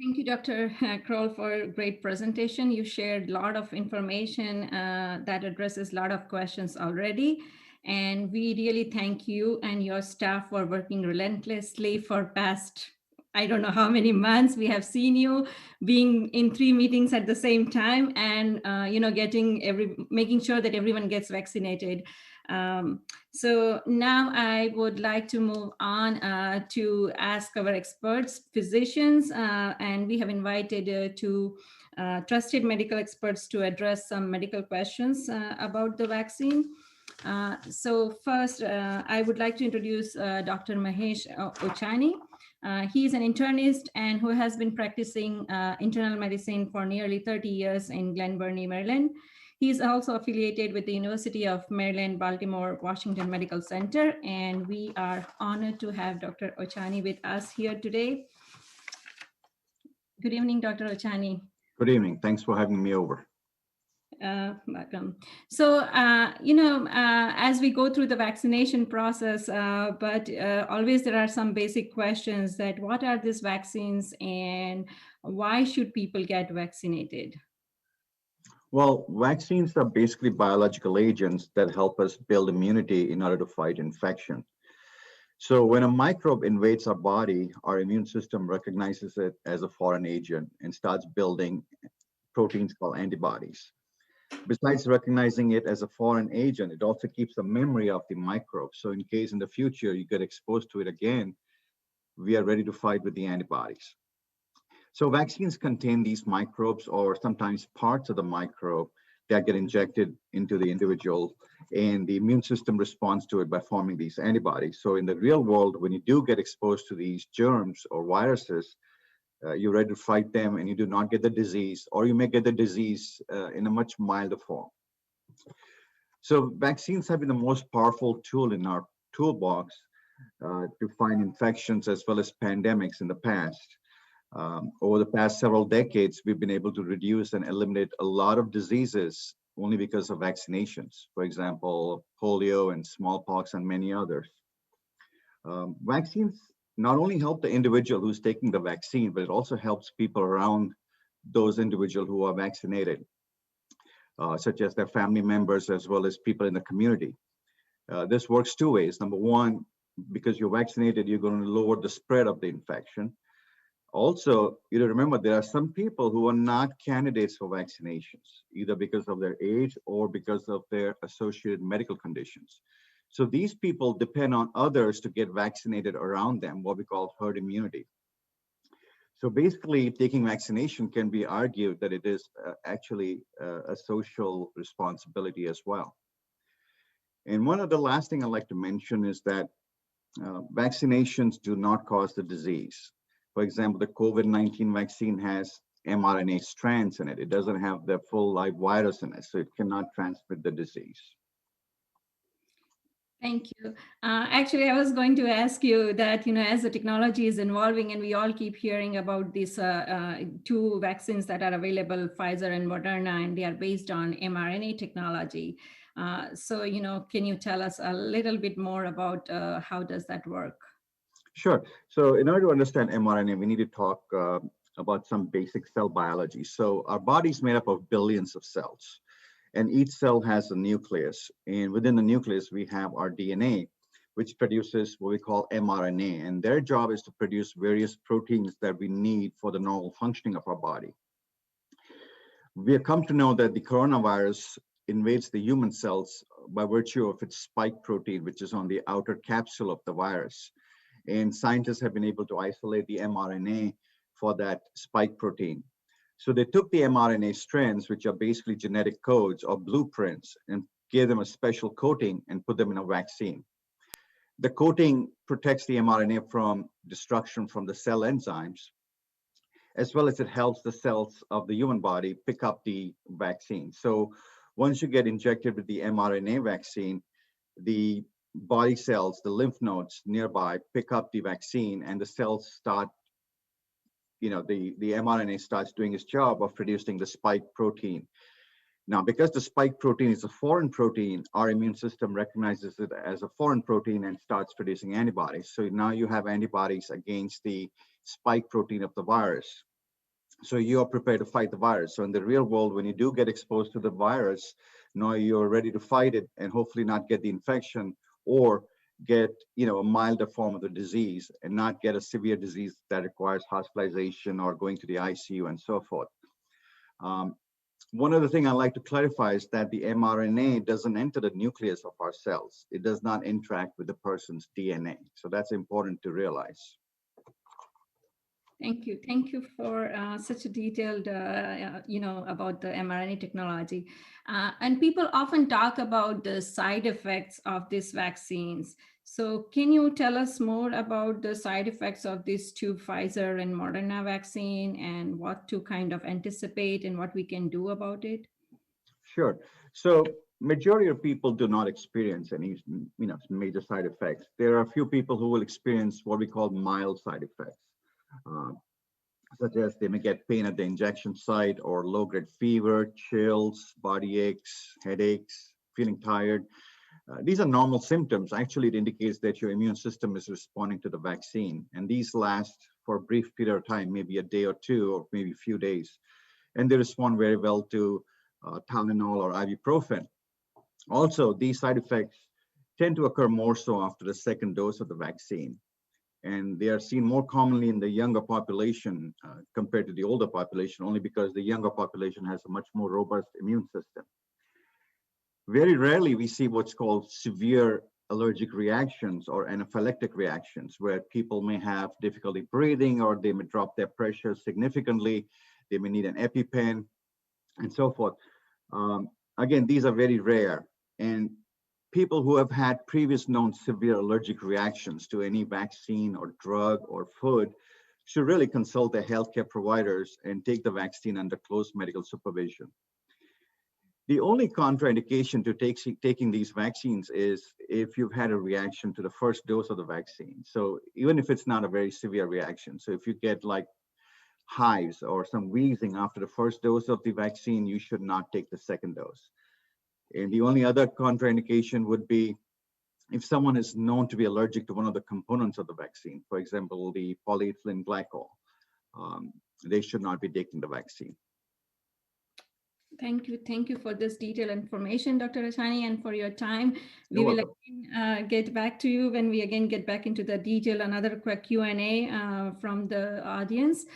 Thank you, Dr. Kroll, for a great presentation. You shared a lot of information that addresses a lot of questions already. And we really thank you and your staff for working relentlessly for past, I don't know how many months. We have seen you being in 3 meetings at the same time and making sure that everyone gets vaccinated. So now I would like to move on to ask our experts, physicians, and we have invited two trusted medical experts to address some medical questions about the vaccine. So first, I would like to introduce Dr. Mahesh Ochani. He is an internist and who has been practicing internal medicine for nearly 30 years in Glen Burnie, Maryland. He is also affiliated with the University of Maryland, Baltimore, Washington Medical Center, and we are honored to have Dr. Ochani with us here today. Good evening, Dr. Ochani. Good evening. Thanks for having me over. Welcome. So, as we go through the vaccination process, but always there are some basic questions that what are these vaccines and why should people get vaccinated? Well, vaccines are basically biological agents that help us build immunity in order to fight infection. So when a microbe invades our body, our immune system recognizes it as a foreign agent and starts building proteins called antibodies. Besides recognizing it as a foreign agent, it also keeps a memory of the microbe. So in case in the future you get exposed to it again, we are ready to fight with the antibodies. So vaccines contain these microbes or sometimes parts of the microbe that get injected into the individual, and the immune system responds to it by forming these antibodies. So in the real world, when you do get exposed to these germs or viruses, you're ready to fight them and you do not get the disease, or you may get the disease in a much milder form. So vaccines have been the most powerful tool in our toolbox to fight infections as well as pandemics in the past. Over the past several decades, we've been able to reduce and eliminate a lot of diseases only because of vaccinations. For example, polio and smallpox and many others. Vaccines not only help the individual who's taking the vaccine, but it also helps people around those individuals who are vaccinated, such as their family members as well as people in the community. This works two ways. Number one, because you're vaccinated, you're going to lower the spread of the infection. Also, you remember there are some people who are not candidates for vaccinations, either because of their age or because of their associated medical conditions. So these people depend on others to get vaccinated around them, what we call herd immunity. So basically, taking vaccination can be argued that it is actually a social responsibility as well. And one of the last thing I'd like to mention is that vaccinations do not cause the disease. For example, the COVID-19 vaccine has mRNA strands in it. It doesn't have the full live virus in it, so it cannot transmit the disease. Thank you. Actually, I was going to ask you that, as the technology is evolving and we all keep hearing about these two vaccines that are available, Pfizer and Moderna, and they are based on mRNA technology. So, can you tell us a little bit more about how does that work? Sure. So in order to understand mRNA, we need to talk about some basic cell biology. So our body is made up of billions of cells, and each cell has a nucleus. And within the nucleus, we have our DNA, which produces what we call mRNA. And their job is to produce various proteins that we need for the normal functioning of our body. We have come to know that the coronavirus invades the human cells by virtue of its spike protein, which is on the outer capsule of the virus. And scientists have been able to isolate the mRNA for that spike protein. So they took the mRNA strands, which are basically genetic codes or blueprints, and gave them a special coating and put them in a vaccine. The coating protects the mRNA from destruction from the cell enzymes, as well as it helps the cells of the human body pick up the vaccine. So once you get injected with the mRNA vaccine, the body cells, the lymph nodes nearby pick up the vaccine, and the cells start, the mRNA starts doing its job of producing the spike protein. Now, because the spike protein is a foreign protein, our immune system recognizes it as a foreign protein and starts producing antibodies. So now you have antibodies against the spike protein of the virus. So you are prepared to fight the virus. So in the real world, when you do get exposed to the virus, now you're ready to fight it and hopefully not get the infection, or get a milder form of the disease and not get a severe disease that requires hospitalization or going to the ICU and so forth. One other thing I'd like to clarify is that the mRNA doesn't enter the nucleus of our cells. It does not interact with the person's DNA. So that's important to realize. Thank you. Thank you for such a detailed, about the mRNA technology. And people often talk about the side effects of these vaccines. So can you tell us more about the side effects of these two Pfizer and Moderna vaccine, and what to kind of anticipate and what we can do about it? Sure. So majority of people do not experience any, major side effects. There are a few people who will experience what we call mild side effects. Such as they may get pain at the injection site, or low-grade fever, chills, body aches, headaches, feeling tired. These are normal symptoms. Actually, it indicates that your immune system is responding to the vaccine. And these last for a brief period of time, maybe a day or two, or maybe a few days. And they respond very well to Tylenol or ibuprofen. Also, these side effects tend to occur more so after the second dose of the vaccine. And they are seen more commonly in the younger population compared to the older population, only because the younger population has a much more robust immune system. Very rarely we see what's called severe allergic reactions or anaphylactic reactions, where people may have difficulty breathing, or they may drop their pressure significantly. They may need an EpiPen and so forth. Again, these are very rare. And people who have had previous known severe allergic reactions to any vaccine or drug or food should really consult their healthcare providers and take the vaccine under close medical supervision. The only contraindication to taking these vaccines is if you've had a reaction to the first dose of the vaccine. So even if it's not a very severe reaction, so if you get like hives or some wheezing after the first dose of the vaccine, you should not take the second dose. And the only other contraindication would be if someone is known to be allergic to one of the components of the vaccine, for example, the polyethylene glycol, they should not be taking the vaccine. Thank you for this detailed information, Dr. Ashani, and for your time. We You're will welcome. again, get back to you when we again get back into the detail, another quick Q&A from the audience.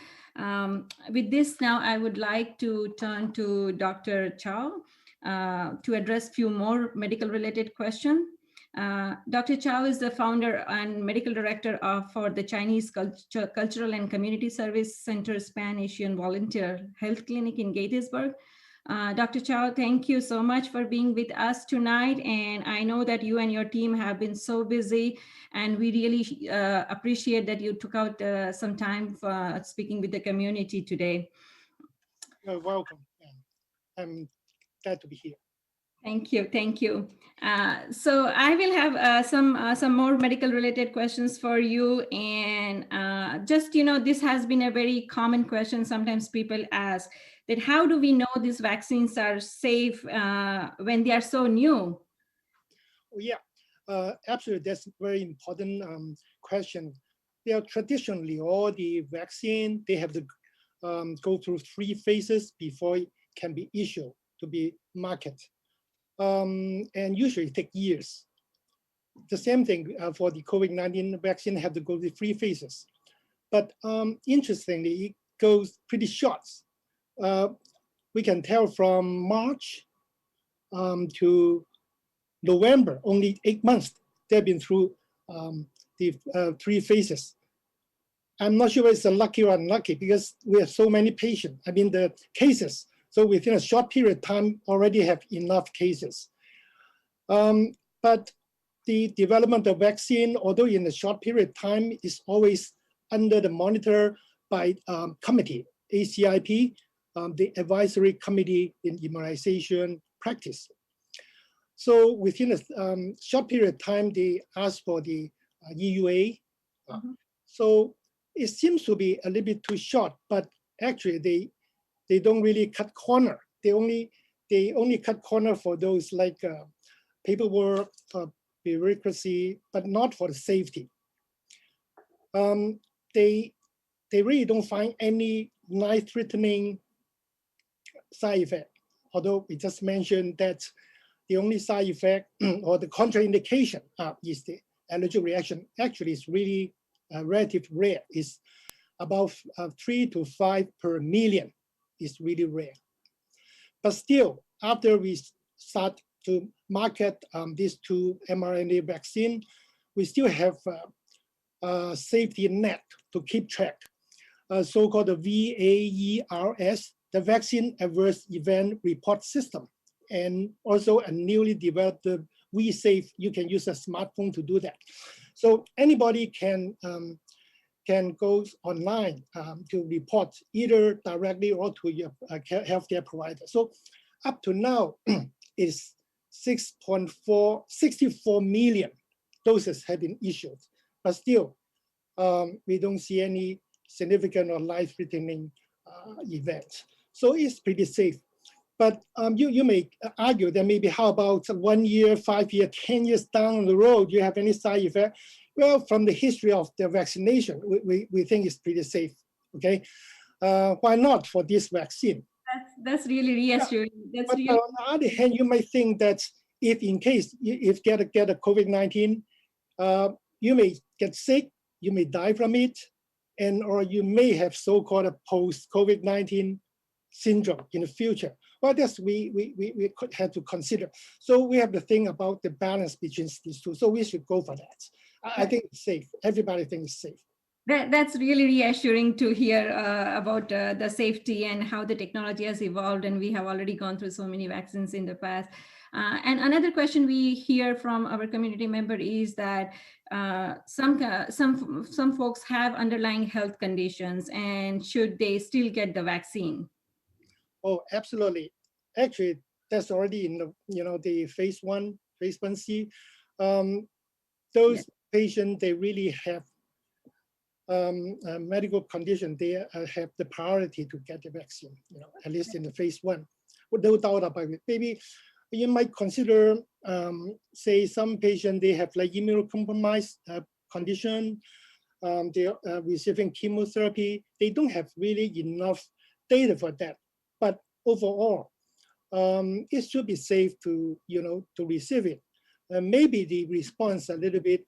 With this now, I would like to turn to Dr. Chow to address few more medical related questions. Dr. Chow is the founder and medical director for the Chinese Cultural and Community Service Center's Pan-Asian Volunteer Health Clinic in Gettysburg. Dr. Chow, thank you so much for being with us tonight. And I know that you and your team have been so busy, and we really appreciate that you took out some time for speaking with the community today. You're welcome. I'm glad to be here. Thank you. Thank you. So I will have some more medical related questions for you. And just, this has been a very common question. Sometimes people ask that how do we know these vaccines are safe when they are so new? Yeah, absolutely. That's a very important question. They are traditionally, all the vaccine, they have to go through 3 phases before it can be issued to be marketed. And usually it takes years. The same thing for the COVID-19 vaccine, have to go through 3 phases. But interestingly, it goes pretty short. We can tell from March to November, only 8 months, they've been through the 3 phases. I'm not sure if it's lucky or unlucky because we have so many patients, the cases. So within a short period of time, already have enough cases. But the development of vaccine, although in a short period of time, is always under the monitor by committee, ACIP, the Advisory Committee in Immunization Practice. So within a short period of time, they ask for the EUA. So it seems to be a little bit too short, but actually they don't really cut corner. They only cut corner for those like paperwork, bureaucracy, but not for the safety. They really don't find any life-threatening side effect. Although we just mentioned that the only side effect or the contraindication is the allergic reaction. Actually, it's really relatively rare. It's about 3 to 5 per million. Is really rare. But still, after we start to market these 2 mRNA vaccine, we still have a safety net to keep track, so-called the VAERS, the Vaccine Adverse Event Report System, and also a newly developed VSafe. You can use a smartphone to do that. So anybody can go online to report either directly or to your healthcare provider. So up to now, is 64 million doses have been issued, but still we don't see any significant or life-threatening events. So it's pretty safe. But you may argue that maybe how about 1 year, 5 years, 10 years down the road, you have any side effect? Well, from the history of the vaccination, we think it's pretty safe, okay? Why not for this vaccine? That's really reassuring. Yeah. That's but really... on the other hand, you might think that if in case, if get a COVID-19, you may get sick, you may die from it, and or you may have so-called a post-COVID-19 syndrome in the future. Well, that's we could have to consider. So we have to think about the balance between these two. So we should go for that. I think it's safe. Everybody thinks it's safe. That's really reassuring to hear about the safety and how the technology has evolved, and we have already gone through so many vaccines in the past. And another question we hear from our community member is that some folks have underlying health conditions, and should they still get the vaccine? Oh, absolutely. Actually, that's already in the the phase 1C. Those patients, they really have a medical condition. They have the priority to get the vaccine. At least in the phase 1, with no doubt about it. Maybe you might consider, say, some patients they have like immunocompromised condition. They are receiving chemotherapy. They don't have really enough data for that. But overall, it should be safe to to receive it. Maybe the response a little bit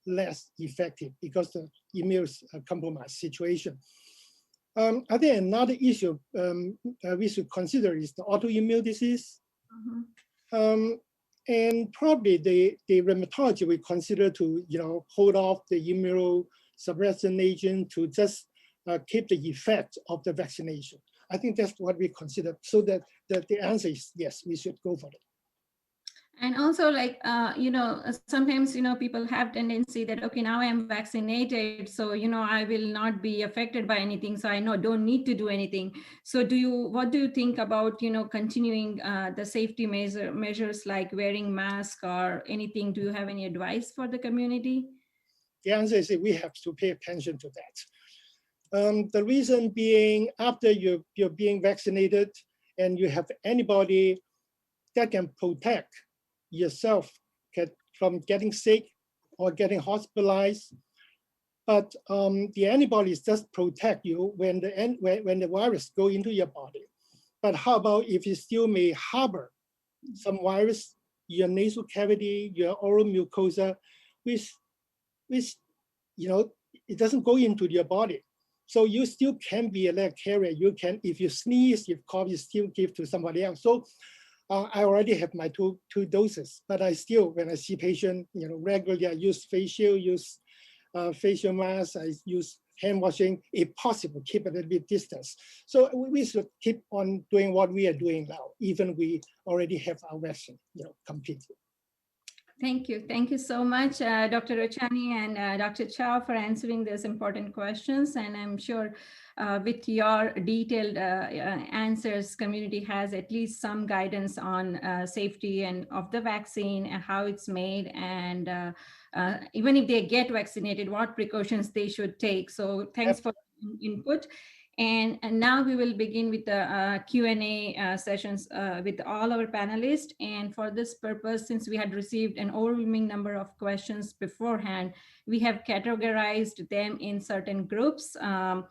less effective because the immune compromised situation. I think another issue we should consider is the autoimmune disease. And probably the rheumatology we consider to hold off the immunosuppressant agent to just keep the effect of the vaccination. I think that's what we consider. So that the answer is yes, we should go for it. And also, like, sometimes, people have tendency that, okay, now I am vaccinated, so, I will not be affected by anything. So I don't need to do anything. So what do you think about, continuing the safety measures like wearing mask or anything? Do you have any advice for the community? The answer is we have to pay attention to that. The reason being, after you're being vaccinated and you have antibody that can protect yourself from getting sick or getting hospitalized, but the antibodies just protect you when the virus go into your body. But how about if you still may harbor some virus, your nasal cavity, your oral mucosa, which it doesn't go into your body. So you still can be a carrier. You can, if you sneeze, if cough, you still give to somebody else. So I already have my two doses, but I still, when I see patient, regularly, I use face shield, use facial mask, I use hand washing, if possible, keep a little bit distance. So we should keep on doing what we are doing now, even we already have our vaccine, completed. Thank you. Thank you so much, Dr. Rochani and Dr. Chow, for answering these important questions. And I'm sure with your detailed answers, community has at least some guidance on safety and of the vaccine and how it's made, and even if they get vaccinated, what precautions they should take. So thanks for input. And now we will begin with the Q&A sessions with all our panelists. And for this purpose, since we had received an overwhelming number of questions beforehand, we have categorized them in certain groups, and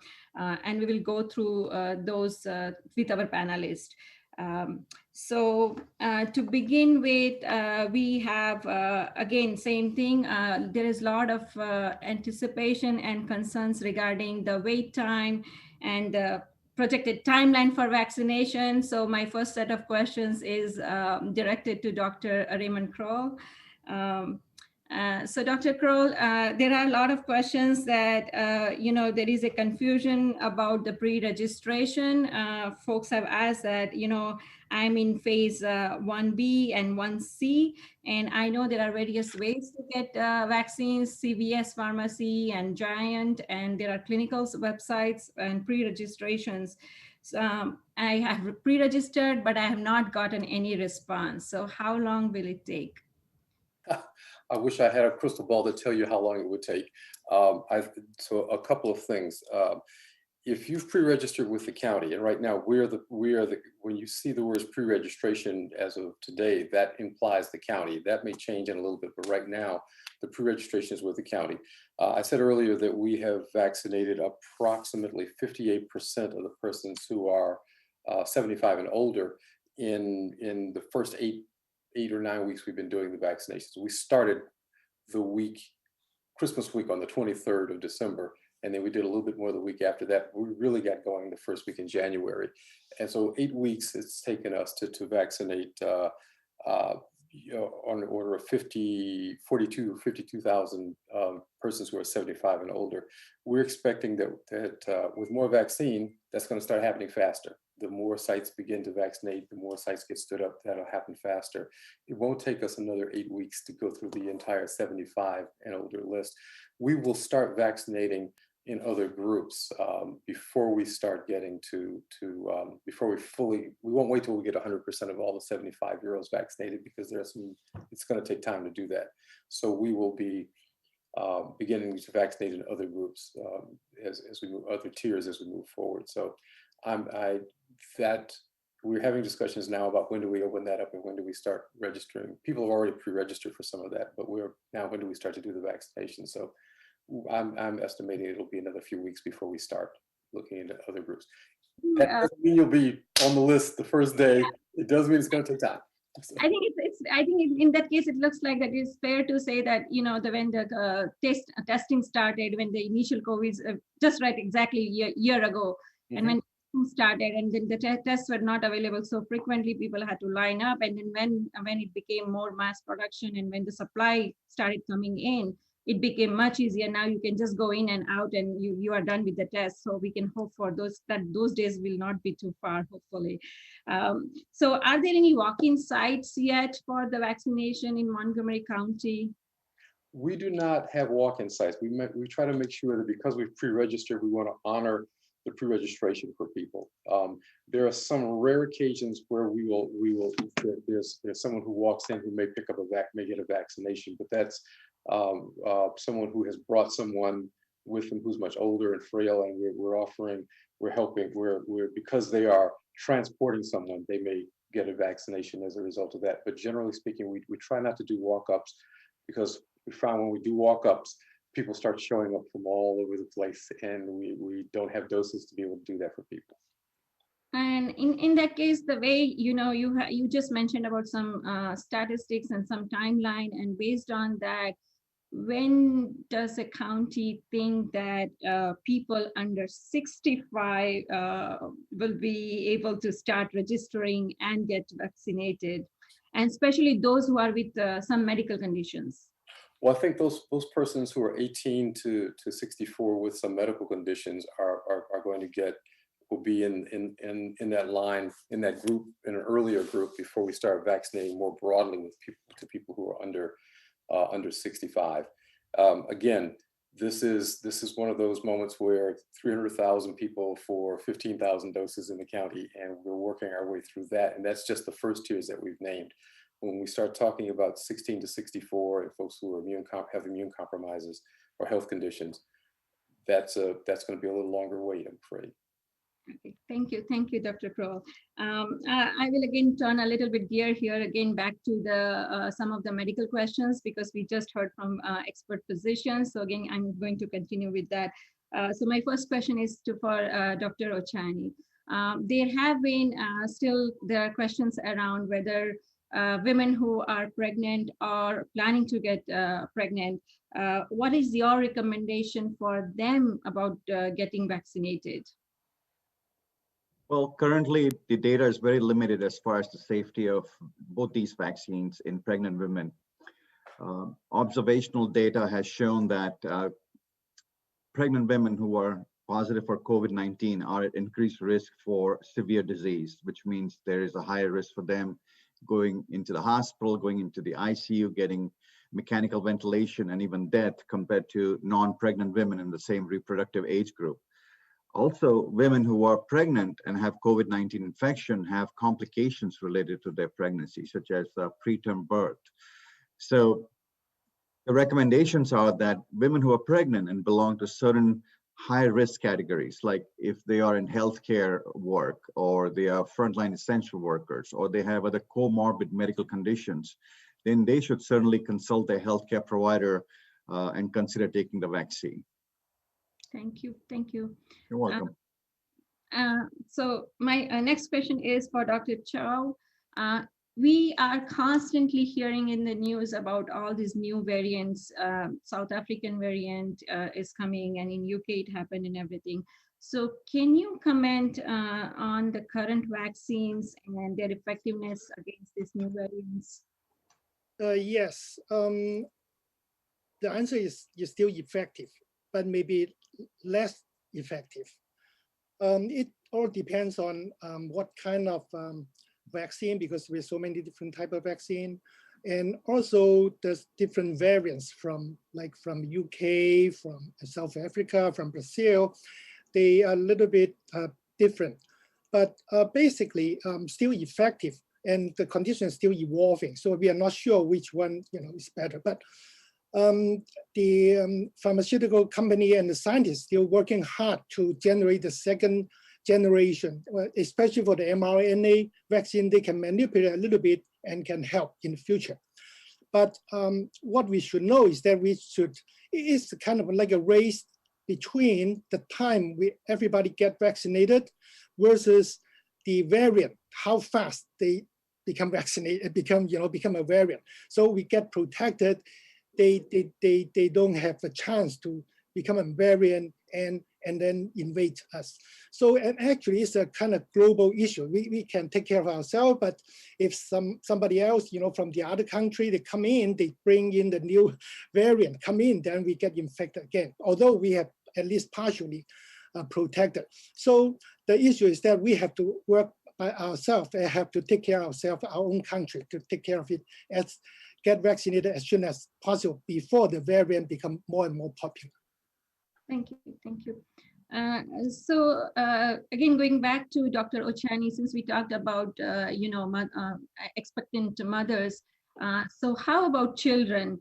we will go through those with our panelists. So to begin with, we have, again, same thing. There is a lot of anticipation and concerns regarding the wait time and the projected timeline for vaccination. So my first set of questions is directed to Dr. Raymond Kroll. So Dr. Kroll, there are a lot of questions that, there is a confusion about the pre-registration. Folks have asked that, I'm in phase 1B and 1C, and I know there are various ways to get vaccines, CVS Pharmacy and Giant, and there are clinical websites and pre-registrations. So I have pre-registered, but I have not gotten any response. So how long will it take? I wish I had a crystal ball to tell you how long it would take. So a couple of things. If you've pre-registered with the county, and right now when you see the words pre-registration as of today, that implies the county. That may change in a little bit, but right now the pre-registration is with the county. I said earlier that we have vaccinated approximately 58% of the persons who are 75 and older in the first eight or 9 weeks we've been doing the vaccinations. We started the week Christmas week on the 23rd of December. And then we did a little bit more the week after that. We really got going the first week in January. And so 8 weeks it's taken us to vaccinate on the order of 52,000 persons who are 75 and older. We're expecting that with more vaccine, that's going to start happening faster. The more sites begin to vaccinate, the more sites get stood up, that'll happen faster. It won't take us another 8 weeks to go through the entire 75 and older list. We will start vaccinating in other groups before we start getting we won't wait till we get 100% of all the 75-year-olds vaccinated, because it's going to take time to do that. So we will be beginning to vaccinate in other groups as we move, other tiers as we move forward. So we're having discussions now about when do we open that up and when do we start registering. People have already pre-registered for some of that, but when do we start to do the vaccination? So I'm estimating it'll be another few weeks before we start looking into other groups. That doesn't mean you'll be on the list the first day. It does mean it's going to take time. So. I think in that case, it looks like that it's fair to say that, when the testing started, when the initial COVID, just right exactly a year ago, and when started, and then the tests were not available so frequently, people had to line up, and then when it became more mass production and when the supply started coming in, it became much easier. Now you can just go in and out and you are done with the test. So we can hope for those days will not be too far, hopefully. So are there any walk-in sites yet for the vaccination in Montgomery County? We do not have walk-in sites. We try to make sure that because we've pre-registered, we want to honor the pre-registration for people. There are some rare occasions where there's someone who walks in who may pick up may get a vaccination, but that's someone who has brought someone with them who's much older and frail, and we're helping, because they are transporting someone, they may get a vaccination as a result of that. But generally speaking, we try not to do walk-ups, because we found when we do walk-ups, people start showing up from all over the place, and we don't have doses to be able to do that for people. And in that case, the way, you just mentioned about some statistics and some timeline, and based on that, when does a county think that people under 65 will be able to start registering and get vaccinated, and especially those who are with some medical conditions? Well, I think those persons who are 18 to 64 with some medical conditions will be in that line, in that group, in an earlier group, before we start vaccinating more broadly with people who are under 65. Again, this is one of those moments where 300,000 people for 15,000 doses in the county, and we're working our way through that. And that's just the first tiers that we've named. When we start talking about 16 to 64 and folks who are have immune compromises or health conditions, that's going to be a little longer wait, I'm afraid. Okay, thank you, Dr. Crowell. I will again turn a little bit gear here again back to the some of the medical questions, because we just heard from expert physicians. So again, I'm going to continue with that. So my first question is for Dr. Ochani. There have been there are questions around whether women who are pregnant or planning to get pregnant, what is your recommendation for them about getting vaccinated? Well, currently the data is very limited as far as the safety of both these vaccines in pregnant women. Observational data has shown that pregnant women who are positive for COVID-19 are at increased risk for severe disease, which means there is a higher risk for them going into the hospital, going into the ICU, getting mechanical ventilation, and even death compared to non-pregnant women in the same reproductive age group. Also, women who are pregnant and have COVID-19 infection have complications related to their pregnancy, such as preterm birth. So the recommendations are that women who are pregnant and belong to certain high risk categories, like if they are in healthcare work, or they are frontline essential workers, or they have other comorbid medical conditions, then they should certainly consult their healthcare provider and consider taking the vaccine. Thank you. Thank you. You're welcome. So my next question is for Dr. Chow. we are constantly hearing in the news about all these new variants. South African variant is coming, and in UK it happened and everything. So can you comment on the current vaccines and their effectiveness against these new variants? Yes, the answer is still effective, but maybe less effective. It all depends on what kind of vaccine, because we have so many different type of vaccine, and also there's different variants from UK, from South Africa, from Brazil. They are a little bit different, but basically still effective, and the condition is still evolving. So we are not sure which one is better, but the pharmaceutical company and the scientists still working hard to generate the second generation, especially for the mRNA vaccine. They can manipulate a little bit and can help in the future. But what we should know is that it is kind of like a race between the time everybody get vaccinated versus the variant, how fast they become vaccinated, become a variant. So we get protected. They don't have a chance to become a variant and then invade us. So, and actually it's a kind of global issue. We can take care of ourselves, but if somebody else, from the other country, they come in, they bring in the new variant, come in, then we get infected again, although we have at least partially protected. So the issue is that we have to work by ourselves and have to take care of ourselves, our own country, to take care of it, get vaccinated as soon as possible before the variant become more and more popular. Thank you, thank you. So again, going back to Dr. Ochani, since we talked about expectant mothers, so how about children?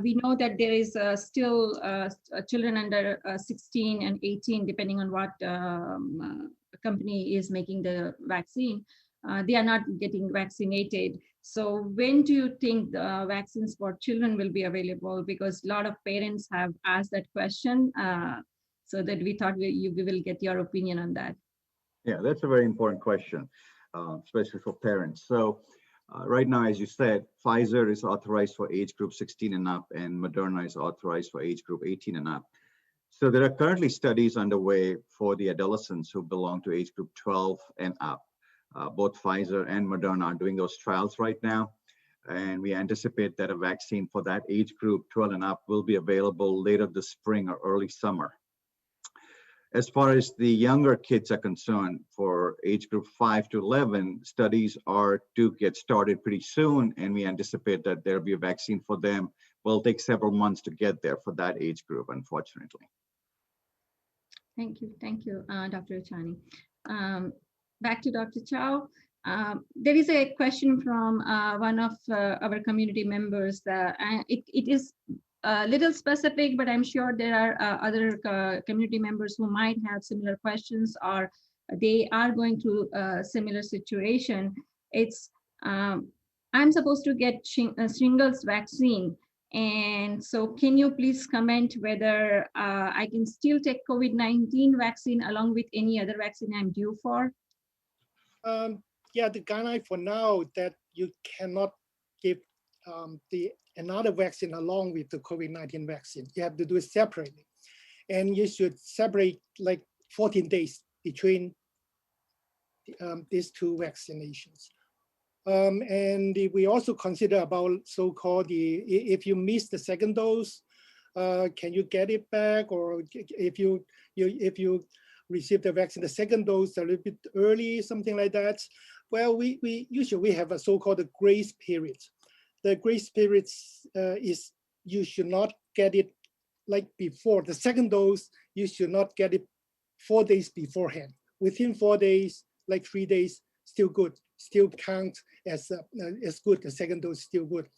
We know that there is still children under 16 and 18, depending on what company is making the vaccine. They are not getting vaccinated. So when do you think the vaccines for children will be available? Because a lot of parents have asked that question, so that we thought we will get your opinion on that. Yeah, that's a very important question, especially for parents. So right now, as you said, Pfizer is authorized for age group 16 and up, and Moderna is authorized for age group 18 and up. So there are currently studies underway for the adolescents who belong to age group 12 and up. Both Pfizer and Moderna are doing those trials right now. And we anticipate that a vaccine for that age group 12 and up will be available later this spring or early summer. As far as the younger kids are concerned, for age group 5 to 11, studies are to get started pretty soon, and we anticipate that there'll be a vaccine for them. Will take several months to get there for that age group, unfortunately. Thank you, Dr. Ochani. Back to Dr. Chow. There is a question from one of our community members. It is a little specific, but I'm sure there are other community members who might have similar questions, or they are going through a similar situation. It's, I'm supposed to get shingles vaccine. And so can you please comment whether I can still take COVID-19 vaccine along with any other vaccine I'm due for? Yeah, the guideline for now that you cannot give another vaccine along with the COVID-19 vaccine. You have to do it separately. And you should separate like 14 days between these two vaccinations. And we also consider about so-called if you miss the second dose, can you get it back? Or if you receive the vaccine, the second dose a little bit early, something like that. Well, we usually have a so-called grace period. The grace period is you should not get it like before. The second dose, you should not get it 4 days beforehand. Within 4 days, like 3 days, still good, still count as good. The second dose still good.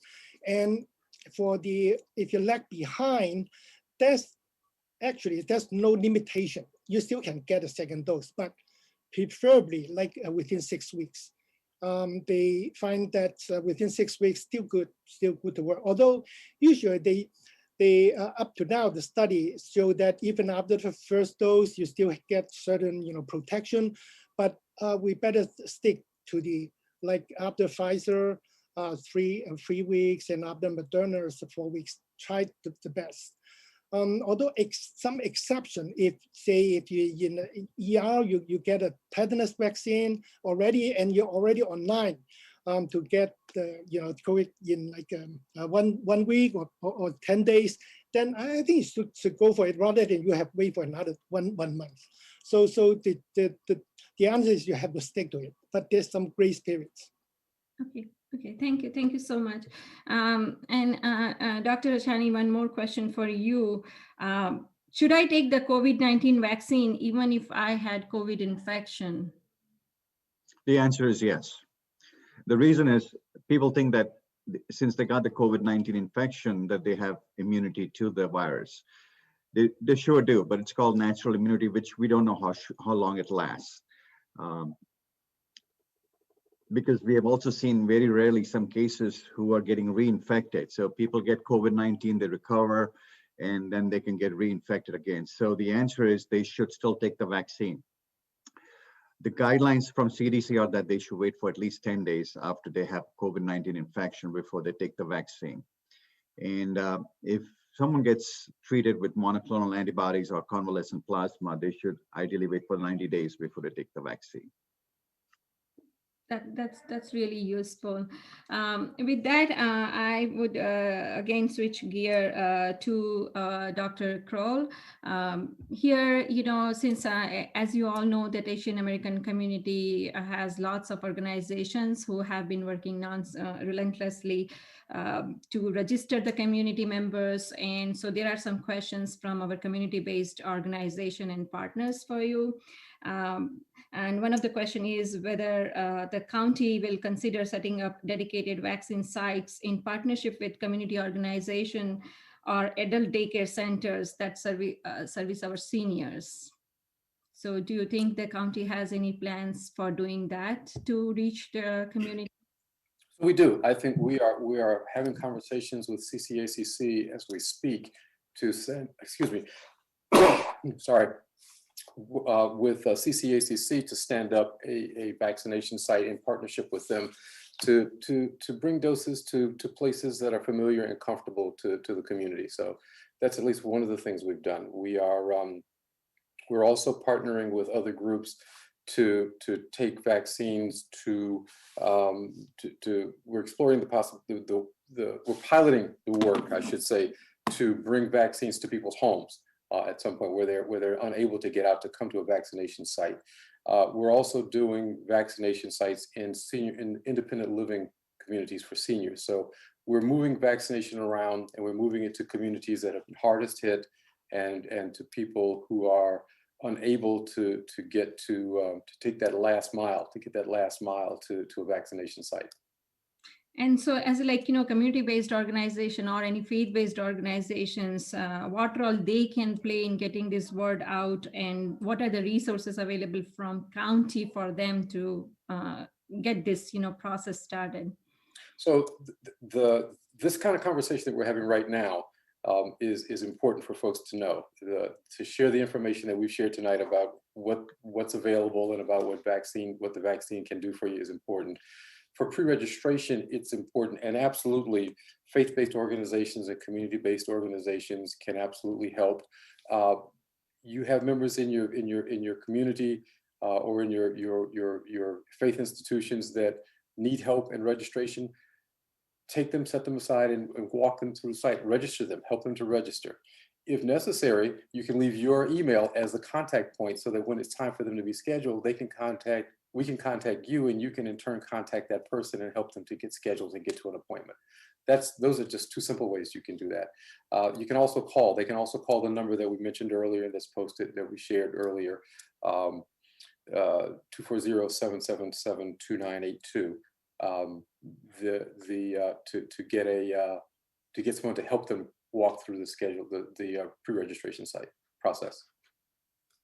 And for if you lag behind, there's no limitation. You still can get a second dose, but preferably like within 6 weeks. They find that within 6 weeks, still good to work. Although usually they up to now, the study show that even after the first dose, you still get certain protection, but we better stick to the like after Pfizer, 3 weeks, and after Moderna's 4 weeks, try the best. Although some exception, if you in ER, you get a tetanus vaccine already, and you're already online to get the COVID in like 1 week or 10 days, then I think you should go for it rather than you have wait for another one month. So the answer is you have to stick to it, but there's some grace periods. Okay, thank you so much. Dr. Achani, one more question for you. Should I take the COVID-19 vaccine even if I had COVID infection? The answer is yes. The reason is people think that since they got the COVID-19 infection that they have immunity to the virus. They sure do, but it's called natural immunity, which we don't know how long it lasts. Because we have also seen very rarely some cases who are getting reinfected. So people get COVID-19, they recover, and then they can get reinfected again. So the answer is they should still take the vaccine. The guidelines from CDC are that they should wait for at least 10 days after they have COVID-19 infection before they take the vaccine. And if someone gets treated with monoclonal antibodies or convalescent plasma, they should ideally wait for 90 days before they take the vaccine. That's really useful. With that, I would again switch gear to Dr. Kroll. Here, since as you all know, that Asian American community has lots of organizations who have been working relentlessly to register the community members. And so there are some questions from our community-based organization and partners for you. And one of the question is whether the county will consider setting up dedicated vaccine sites in partnership with community organization or adult daycare centers that service our seniors. So do you think the county has any plans for doing that to reach the community? We do. I think we are having conversations with CCACC as we speak to send, excuse me, sorry, with CCACC to stand up a vaccination site in partnership with them to bring doses to places that are familiar and comfortable to the community. So that's at least one of the things we've done. We're also partnering with other groups to take vaccines we're exploring we're piloting the work, I should say, to bring vaccines to people's homes. At some point where they're unable to get out to come to a vaccination site. We're also doing vaccination sites in independent living communities for seniors. So we're moving vaccination around and we're moving it to communities that have been hardest hit and to people who are unable to get to take that last mile, to a vaccination site. And so as community-based organization or any faith-based organizations, what role they can play in getting this word out, and what are the resources available from county for them to get this process started? So this kind of conversation that we're having right now is important for folks to know, to share the information that we've shared tonight about what's available and about what the vaccine can do for you is important. For pre-registration, it's important, and absolutely faith-based organizations and community-based organizations can absolutely help. You have members in your community or in your faith institutions that need help in registration. Take them, set them aside, and walk them through the site. Register them, help them to register. If necessary, you can leave your email as the contact point so that when it's time for them to be scheduled, we can contact you, and you can in turn contact that person and help them to get scheduled and get to an appointment. Those are just two simple ways you can do that. You can also call. They can also call the number that we mentioned earlier that's posted, that we shared earlier, 240-777-2982. To get someone to help them walk through the pre-registration site process.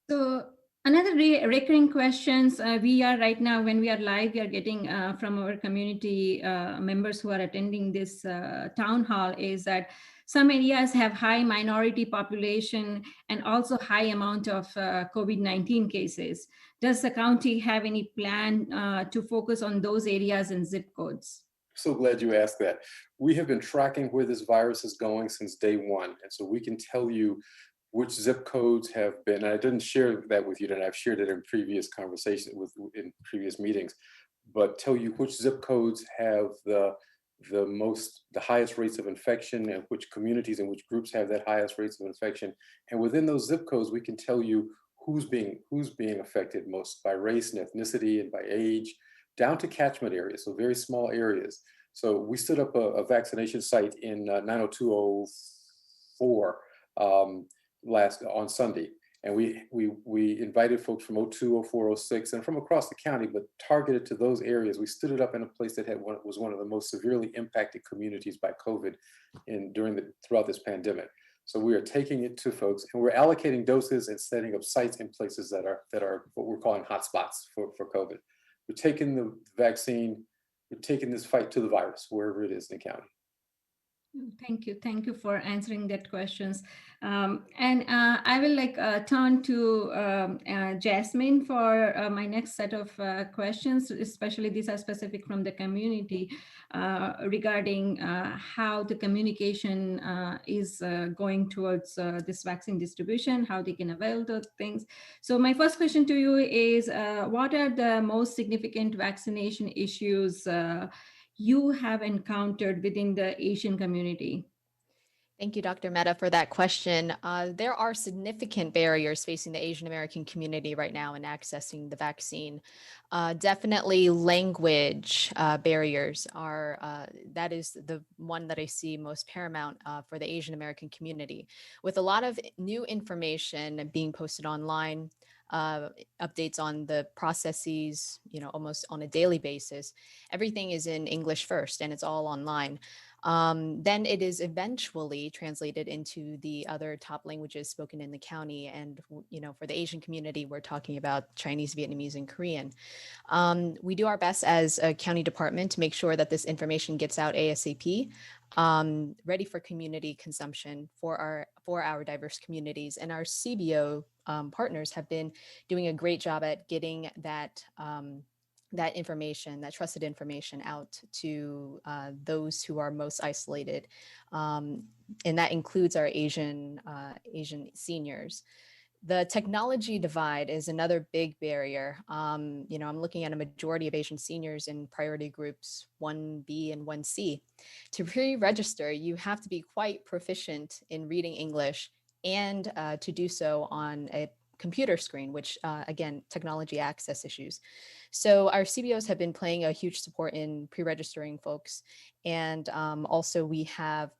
So another recurring questions we are right now, when we are live, we are getting from our community members who are attending this town hall, is that Some areas have high minority population and also high amount of COVID-19 cases. Does the county have any plan to focus on those areas and zip codes? So glad you asked that. We have been tracking where this virus is going since day one. And so we can tell you which zip codes have been, and I didn't share that with you, and I've shared it in previous conversations in previous meetings, but tell you which zip codes have the highest rates of infection and which communities and which groups have that highest rates of infection. And within those zip codes, we can tell you who's being affected most by race and ethnicity and by age, down to catchment areas, so very small areas. So we stood up a vaccination site in 90204 on Sunday, and we invited folks from 02, 04, 06, and from across the county, but targeted to those areas. We stood it up in a place that was one of the most severely impacted communities by COVID throughout this pandemic. So we are taking it to folks, and we're allocating doses and setting up sites in places that are what we're calling hotspots for COVID. We're taking the vaccine, we're taking this fight to the virus, wherever it is in the county. Thank you. Thank you for answering that questions. I will turn to Jasmine for my next set of questions, especially these are specific from the community regarding how the communication is going towards this vaccine distribution, how they can avail those things. So my first question to you is, what are the most significant vaccination issues you have encountered within the Asian community? Thank you, Dr. Mehta, for that question. There are significant barriers facing the Asian American community right now in accessing the vaccine. Definitely language barriers are, that is the one that I see most paramount for the Asian American community. With a lot of new information being posted online, updates on the processes, almost on a daily basis, everything is in English first and it's all online. Then it is eventually translated into the other top languages spoken in the county. And, for the Asian community, we're talking about Chinese, Vietnamese, and Korean. We do our best as a county department to make sure that this information gets out ASAP, ready for community consumption for our diverse communities. And our CBO partners have been doing a great job at getting that information, that trusted information out to those who are most isolated. And that includes our Asian seniors. The technology divide is another big barrier. I'm looking at a majority of Asian seniors in priority groups 1B and 1C. To pre-register, you have to be quite proficient in reading English and to do so on a computer screen, which again, technology access issues. So our CBOs have been playing a huge support in pre-registering folks. And also we have,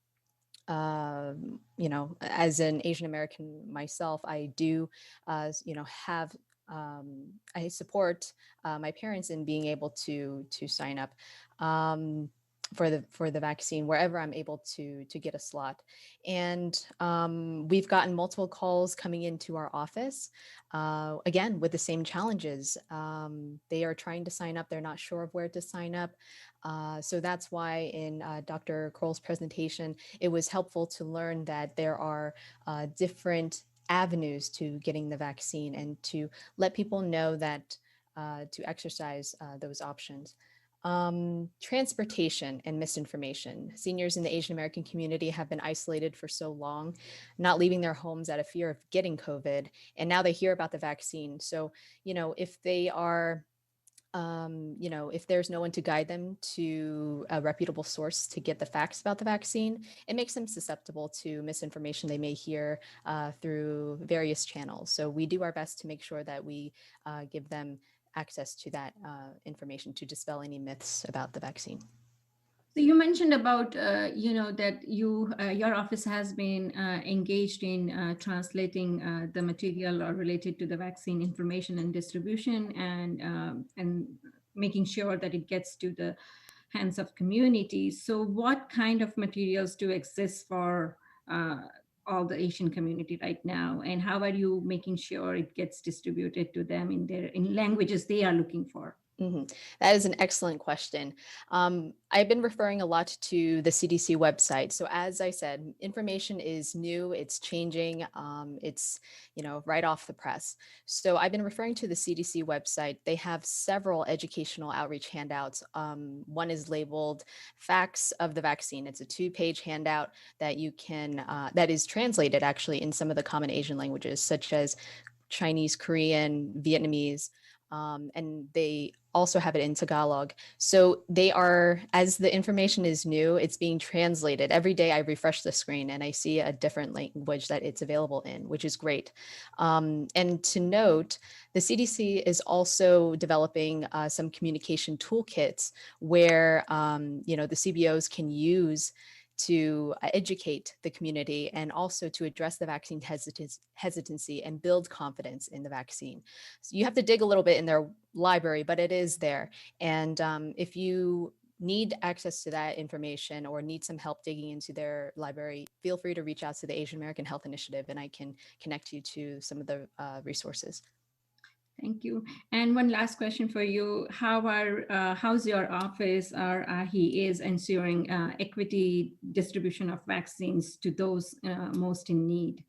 as an Asian American myself, I do, have, I support my parents in being able to sign up for the vaccine wherever I'm able to get a slot. And we've gotten multiple calls coming into our office, again, with the same challenges. They are trying to sign up. They're not sure of where to sign up. So that's why in Dr. Kroll's presentation, it was helpful to learn that there are different avenues to getting the vaccine and to let people know that to exercise those options. Transportation and misinformation. Seniors in the Asian American community have been isolated for so long, not leaving their homes out of fear of getting COVID. And now they hear about the vaccine. So, if they are, if there's no one to guide them to a reputable source to get the facts about the vaccine, it makes them susceptible to misinformation they may hear through various channels. So we do our best to make sure that we give them access to that information to dispel any myths about the vaccine. So you mentioned about, that your office has been engaged in translating the material related to the vaccine information and distribution and making sure that it gets to the hands of communities. So what kind of materials do exist for all the Asian community right now, and how are you making sure it gets distributed to them in languages they are looking for? That is an excellent question. I've been referring a lot to the CDC website. So as I said, information is new, it's changing, it's, right off the press. So I've been referring to the CDC website. They have several educational outreach handouts. One is labeled Facts of the Vaccine. It's a 2-page handout that you can, that is translated actually in some of the common Asian languages, such as Chinese, Korean, Vietnamese, and they also have it in Tagalog. So they are, as the information is new, it's being translated. Every day I refresh the screen and I see a different language that it's available in, which is great. And to note, the CDC is also developing some communication toolkits where, the CBOs can use to educate the community and also to address the vaccine hesitancy and build confidence in the vaccine. So you have to dig a little bit in their library, but it is there. And if you need access to that information or need some help digging into their library, feel free to reach out to the Asian American Health Initiative and I can connect you to some of the resources. Thank you. And one last question for you. How's your office or AAHI is ensuring equity distribution of vaccines to those most in need?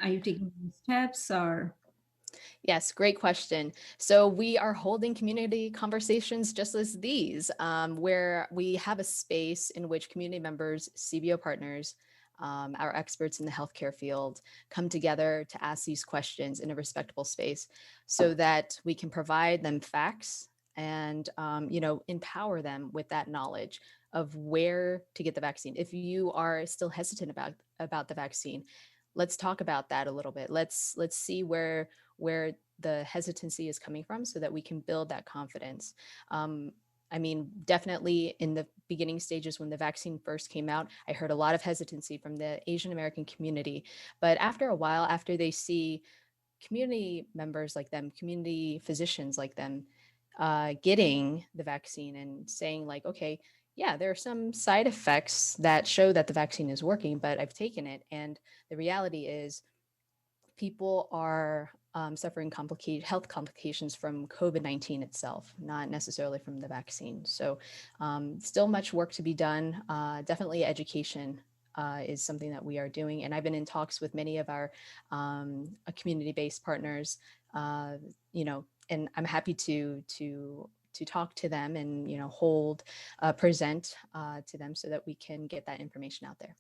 Are you taking steps or? Yes, great question. So we are holding community conversations just as these, where we have a space in which community members, CBO partners, our experts in the healthcare field come together to ask these questions in a respectable space so that we can provide them facts and, empower them with that knowledge of where to get the vaccine. If you are still hesitant about the vaccine, let's talk about that a little bit. Let's see where the hesitancy is coming from so that we can build that confidence. Definitely in the beginning stages when the vaccine first came out, I heard a lot of hesitancy from the Asian American community. But after a while, after they see community members like them, community physicians like them, getting the vaccine and saying like, okay, yeah, there are some side effects that show that the vaccine is working, but I've taken it. And the reality is people are suffering health complications from COVID-19 itself, not necessarily from the vaccine. So still much work to be done. Definitely education is something that we are doing. And I've been in talks with many of our community-based partners, and I'm happy to talk to them and, present to them so that we can get that information out there.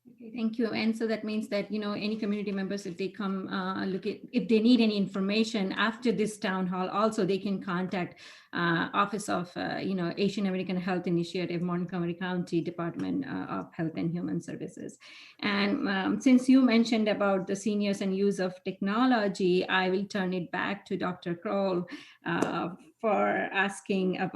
Okay, thank you. And so that means that, any community members, if they come if they need any information after this town hall, also they can contact Office of, Asian American Health Initiative, Montgomery County Department of Health and Human Services. And since you mentioned about the seniors and use of technology, I will turn it back to Dr. Kroll for asking him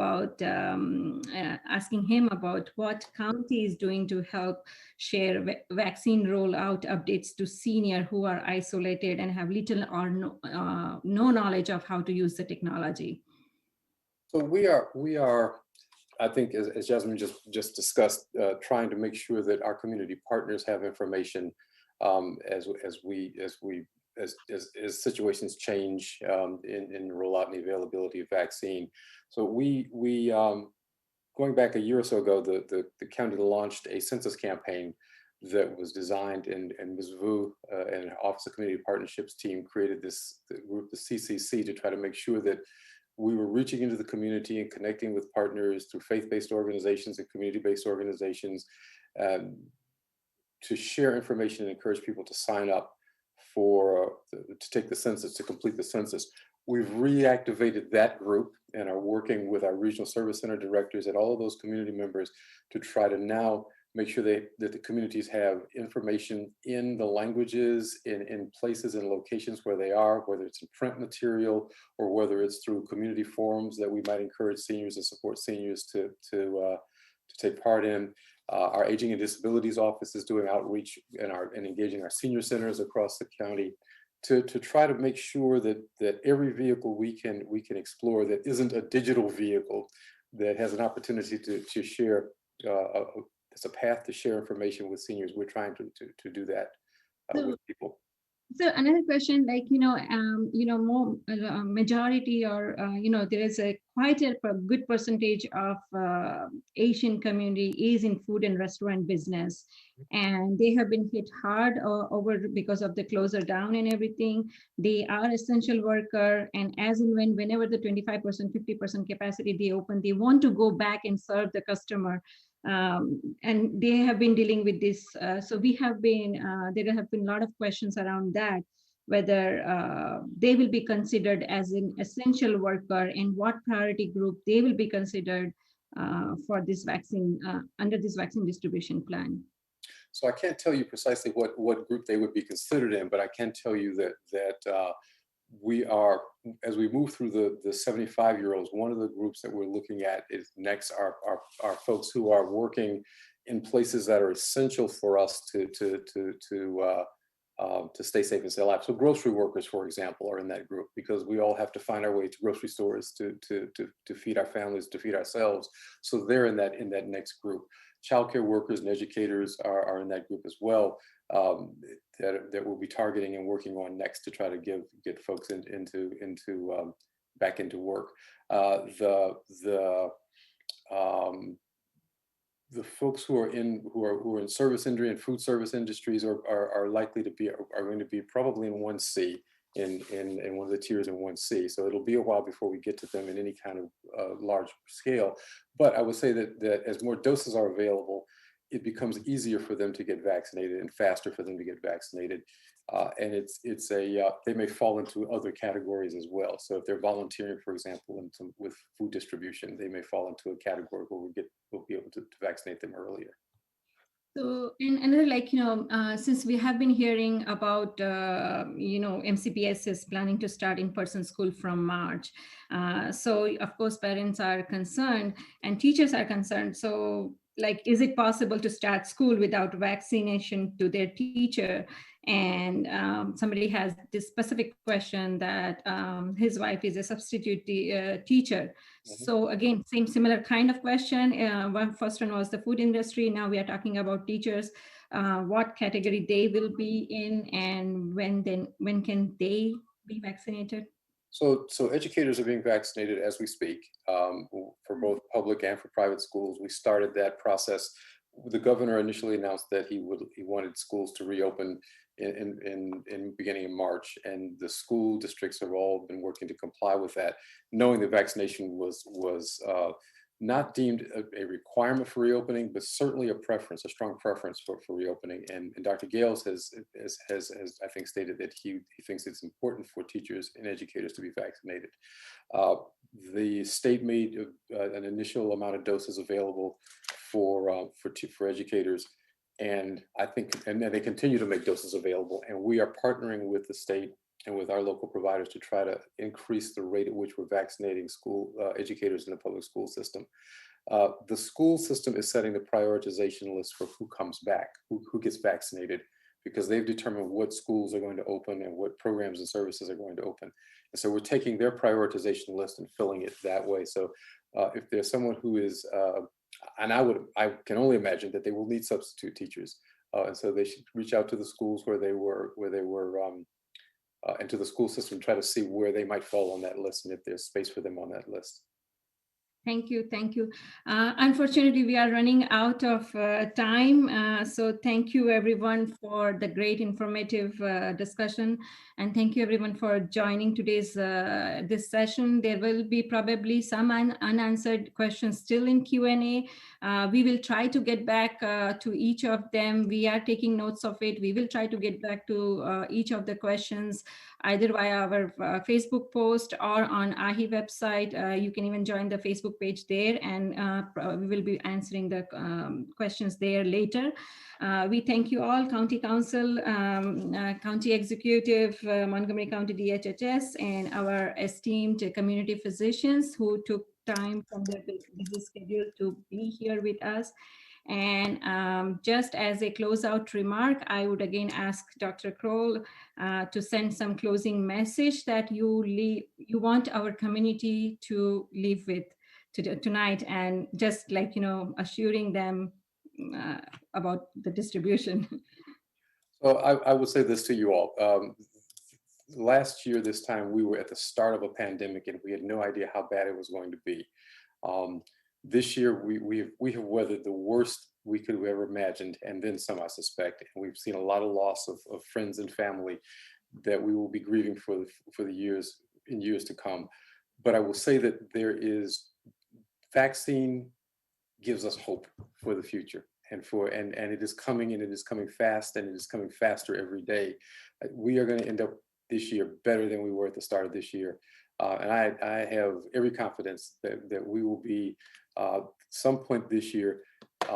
about what county is doing to help share vaccine rollout updates to seniors who are isolated and have little or no knowledge of how to use the technology. So we are, I think, as Jasmine just discussed, trying to make sure that our community partners have information as situations change in rollout and the availability of vaccine. So we going back a year or so ago, the county launched a census campaign that was designed, and Ms. Vu and Office of Community Partnerships team created this group, the CCC, to try to make sure that we were reaching into the community and connecting with partners through faith-based organizations and community-based organizations to share information and encourage people to sign up to take the census, to complete the census. We've reactivated that group and are working with our regional service center directors and all of those community members to try to now make sure that the communities have information in the languages, in places and locations where they are, whether it's in print material or whether it's through community forums that we might encourage seniors and support seniors to take part in. Our Aging and Disabilities Office is doing outreach and engaging our senior centers across the county to try to make sure that every vehicle we can explore that isn't a digital vehicle that has an opportunity to share, it's a path to share information with seniors. We're trying to do that with people. So another question, like, more majority or, there is a quite a good percentage of Asian community is in food and restaurant business. And they have been hit hard over because of the closer down and everything. They are essential worker. And as and whenever the 25%, 50% capacity they open, they want to go back and serve the customer. And they have been dealing with this. So there have been a lot of questions around that, whether they will be considered as an essential worker and what priority group they will be considered for this vaccine, under this vaccine distribution plan. So I can't tell you precisely what group they would be considered in, but I can tell you that we are, as we move through the 75-year-olds, one of the groups that we're looking at is next are folks who are working in places that are essential for us to stay safe and stay alive. So grocery workers, for example, are in that group because we all have to find our way to grocery stores to feed our families, to feed ourselves. So they're in that next group. Childcare workers and educators are in that group as well. That we'll be targeting and working on next to try to get folks into back into work. The folks who are in service industry and food service industries are going to be probably in 1C in one of the tiers in 1C. So it'll be a while before we get to them in any kind of large scale. But I would say that as more doses are available, it becomes easier for them to get vaccinated and faster for them to get vaccinated. And they may fall into other categories as well. So if they're volunteering, for example, with food distribution, they may fall into a category where we'll be able to vaccinate them earlier. So, and another, since we have been hearing about, MCPS is planning to start in-person school from March. So of course, parents are concerned and teachers are concerned. So is it possible to start school without vaccination to their teacher? And somebody has this specific question that his wife is a substitute teacher. So again, similar kind of question. First one was the food industry. Now we are talking about teachers, what category they will be in, and when can they be vaccinated? So educators are being vaccinated as we speak for both public and for private schools. We started that process. The governor initially announced that he wanted schools to reopen in beginning of March, and the school districts have all been working to comply with that, knowing that vaccination was not deemed a requirement for reopening, but certainly a strong preference for reopening. And Dr. Gales has I think stated that he thinks it's important for teachers and educators to be vaccinated. The state made an initial amount of doses available for educators, and I think they continue to make doses available. And we are partnering with the state and with our local providers to try to increase the rate at which we're vaccinating school educators in the public school system. The school system is setting the prioritization list for who comes back, who gets vaccinated, because they've determined what schools are going to open and what programs and services are going to open. And so we're taking their prioritization list and filling it that way. So if there's someone who is, and I can only imagine that they will need substitute teachers. And so they should reach out to the schools where they were and to the school system, try to see where they might fall on that list and if there's space for them on that list. Thank you. Thank you. Unfortunately, we are running out of time. So thank you, everyone, for the great informative discussion. And thank you, everyone, for joining today's this session. There will be probably some unanswered questions still in Q&A. We will try to get back to each of them. We are taking notes of it. We will try to get back to each of the questions, either via our Facebook post or on AAHI website. You can even join the Facebook page there, and we will be answering the questions there later. We thank you all, County Council, County Executive, Montgomery County DHHS, and our esteemed community physicians who took time from their busy schedule to be here with us. And just as a closeout remark, I would again ask Dr. Kroll to send some closing message that you want our community to leave with tonight, and just assuring them about the distribution. So I would say this to you all. Last year, this time, we were at the start of a pandemic and we had no idea how bad it was going to be. This year, we have weathered the worst we could have ever imagined, and then some, I suspect. And we've seen a lot of loss of friends and family that we will be grieving for the years to come. But I will say that vaccine gives us hope for the future, and it is coming, and it is coming fast, and it is coming faster every day. We are going to end up this year better than we were at the start of this year. And I have every confidence that we will be, some point this year,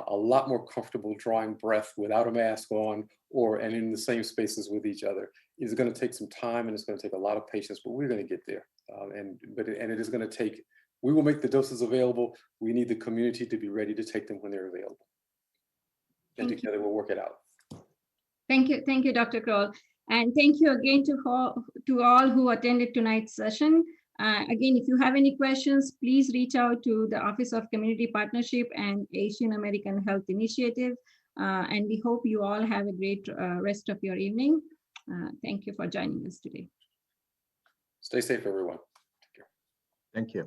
a lot more comfortable drawing breath without a mask on and in the same spaces with each other. It's going to take some time and it's going to take a lot of patience, but we're going to get there. It is going to take, we will make the doses available. We need the community to be ready to take them when they're available. And together we'll work it out. Thank you, Dr. Kroll. And thank you again to all who attended tonight's session. Again, if you have any questions, please reach out to the Office of Community Partnership and Asian American Health Initiative. And we hope you all have a great rest of your evening. Thank you for joining us today. Stay safe, everyone. Thank you.